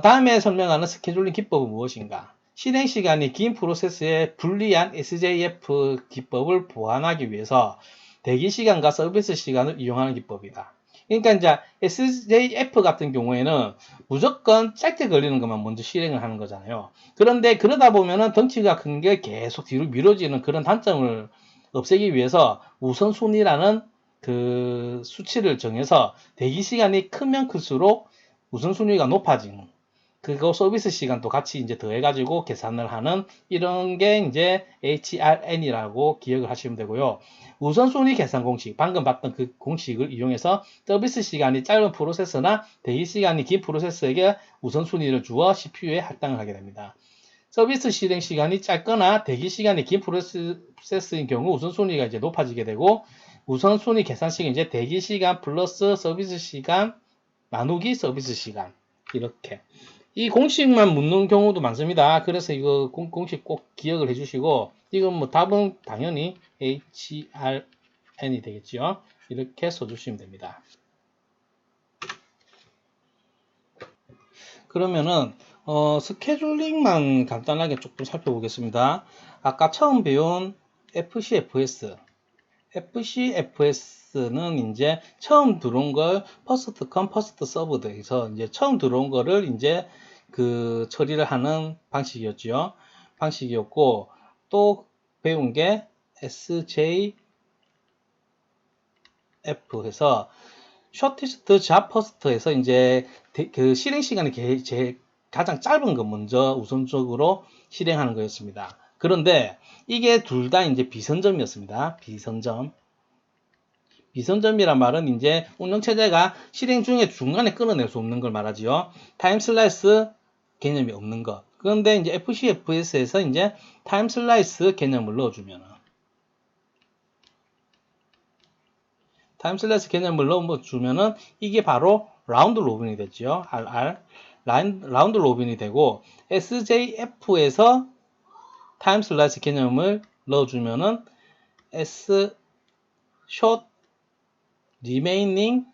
다음에 설명하는 스케줄링 기법은 무엇인가? 실행 시간이 긴 프로세스의 불리한 SJF 기법을 보완하기 위해서 대기 시간과 서비스 시간을 이용하는 기법이다. 그러니까 이제 SJF 같은 경우에는 무조건 짧게 걸리는 것만 먼저 실행을 하는 거잖아요. 그런데 그러다 보면은 덩치가 큰 게 계속 뒤로 미뤄지는 그런 단점을 없애기 위해서 우선순위라는 그 수치를 정해서 대기 시간이 크면 클수록 우선순위가 높아지는 그거 서비스 시간도 같이 이제 더해가지고 계산을 하는 이런 게 이제 HRN이라고 기억을 하시면 되고요. 우선순위 계산 공식, 방금 봤던 그 공식을 이용해서 서비스 시간이 짧은 프로세서나 대기 시간이 긴 프로세서에게 우선순위를 주어 CPU에 할당을 하게 됩니다. 서비스 실행 시간이 짧거나 대기 시간이 긴 프로세스인 경우 우선순위가 이제 높아지게 되고 우선순위 계산식은 이제 대기 시간 플러스 서비스 시간 나누기 서비스 시간 이렇게 이 공식만 묻는 경우도 많습니다. 그래서 이거 공식 꼭 기억을 해주시고 이건 뭐 답은 당연히 HRN이 되겠죠. 이렇게 써주시면 됩니다. 그러면은 스케줄링만 간단하게 조금 살펴보겠습니다. 아까 처음 배운 FCFS FCFS는 이제 처음 들어온 걸 퍼스트 컴 퍼스트 서브드에서 이제 처음 들어온 거를 이제 그 처리를 하는 방식이었고 또 배운 게 SJF에서 shortest job first에서 이제 그 실행 시간이 가장 짧은 거 먼저 우선적으로 실행하는 거였습니다. 그런데 이게 둘 다 이제 비선점이었습니다. 비선점이란 말은 이제 운영체제가 실행 중에 중간에 끊어낼 수 없는 걸 말하지요. 타임 슬라이스 개념이 없는 것. 그런데 이제 FCFS에서 이제 타임 슬라이스 개념을 넣어주면은 이게 바로 라운드 로빈이 됐죠. RR. 라운드 로빈이 되고 SJF에서 타임 슬라이스 개념을 넣어주면은 S short remaining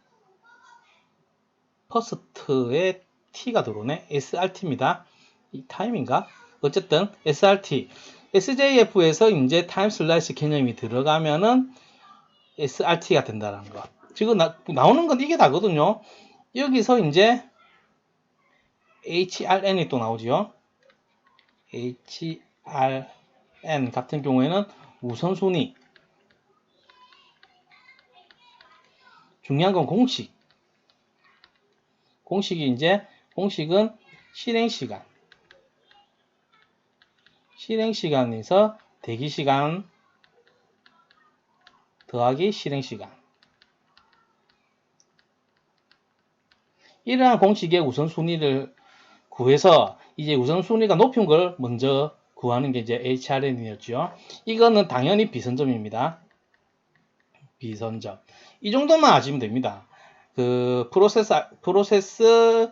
first에 T가 들어오네. SRT입니다. 이 타임인가? 어쨌든 SRT. SJF에서 이제 타임 슬라이스 개념이 들어가면은 SRT가 된다는 거. 지금 나오는 건 이게 다거든요. 여기서 이제 HRN이 또 나오죠. HRN 같은 경우에는 우선순위. 중요한 건 공식은 실행시간. 실행시간에서 대기시간 더하기 실행시간. 이러한 공식의 우선순위를 구해서 이제 우선순위가 높은 걸 먼저 구하는 게 이제 HRN이었죠. 이거는 당연히 비선점입니다. 비선점. 이 정도만 아시면 됩니다. 그 프로세스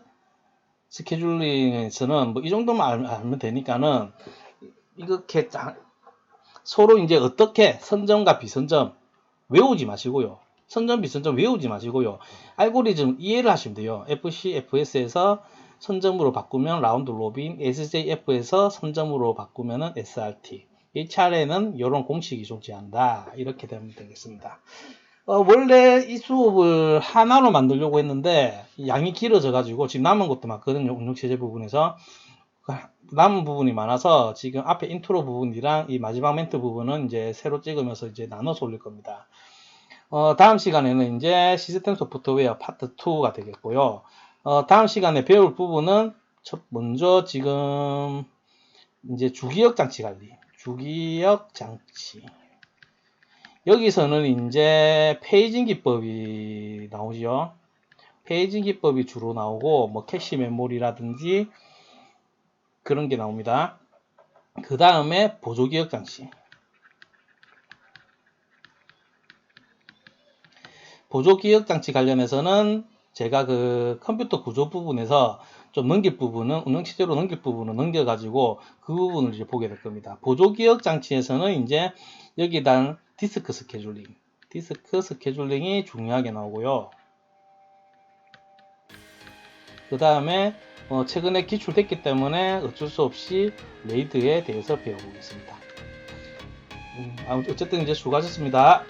스케줄링에서는 뭐 이 정도만 알면 되니까는 이렇게 서로 이제 어떻게 선점과 비선점 외우지 마시고요. 선점, 비선점 외우지 마시고요. 알고리즘 이해를 하시면 돼요. FCFS에서 선점으로 바꾸면 라운드 로빈, SJF에서 선점으로 바꾸면 SRT. HR에는 이런 공식이 존재한다. 이렇게 되면 되겠습니다. 원래 이 수업을 하나로 만들려고 했는데 양이 길어져 가지고 지금 남은 것도 많거든요. 운영체제 부분에서 남은 부분이 많아서 지금 앞에 인트로 부분이랑 이 마지막 멘트 부분은 이제 새로 찍으면서 이제 나눠서 올릴 겁니다. 다음 시간에는 이제 시스템 소프트웨어 파트 2가 되겠고요. 다음 시간에 배울 부분은 먼저 지금 이제 주기억 장치 관리, 주기억 장치. 여기서는 이제 페이징 기법이 나오죠. 페이징 기법이 주로 나오고 뭐 캐시 메모리라든지 그런 게 나옵니다. 그 다음에 보조기억 장치. 보조기억 장치 관련해서는 제가 그 컴퓨터 구조 부분에서 좀 넘길 부분은 운영체제로 넘길 부분은 넘겨가지고 그 부분을 이제 보게 될 겁니다. 보조기억 장치에서는 이제 여기다 디스크 스케줄링이 중요하게 나오고요. 그 다음에 최근에 기출됐기 때문에 어쩔 수 없이 레이드에 대해서 배워보겠습니다. 어쨌든 이제 수고하셨습니다.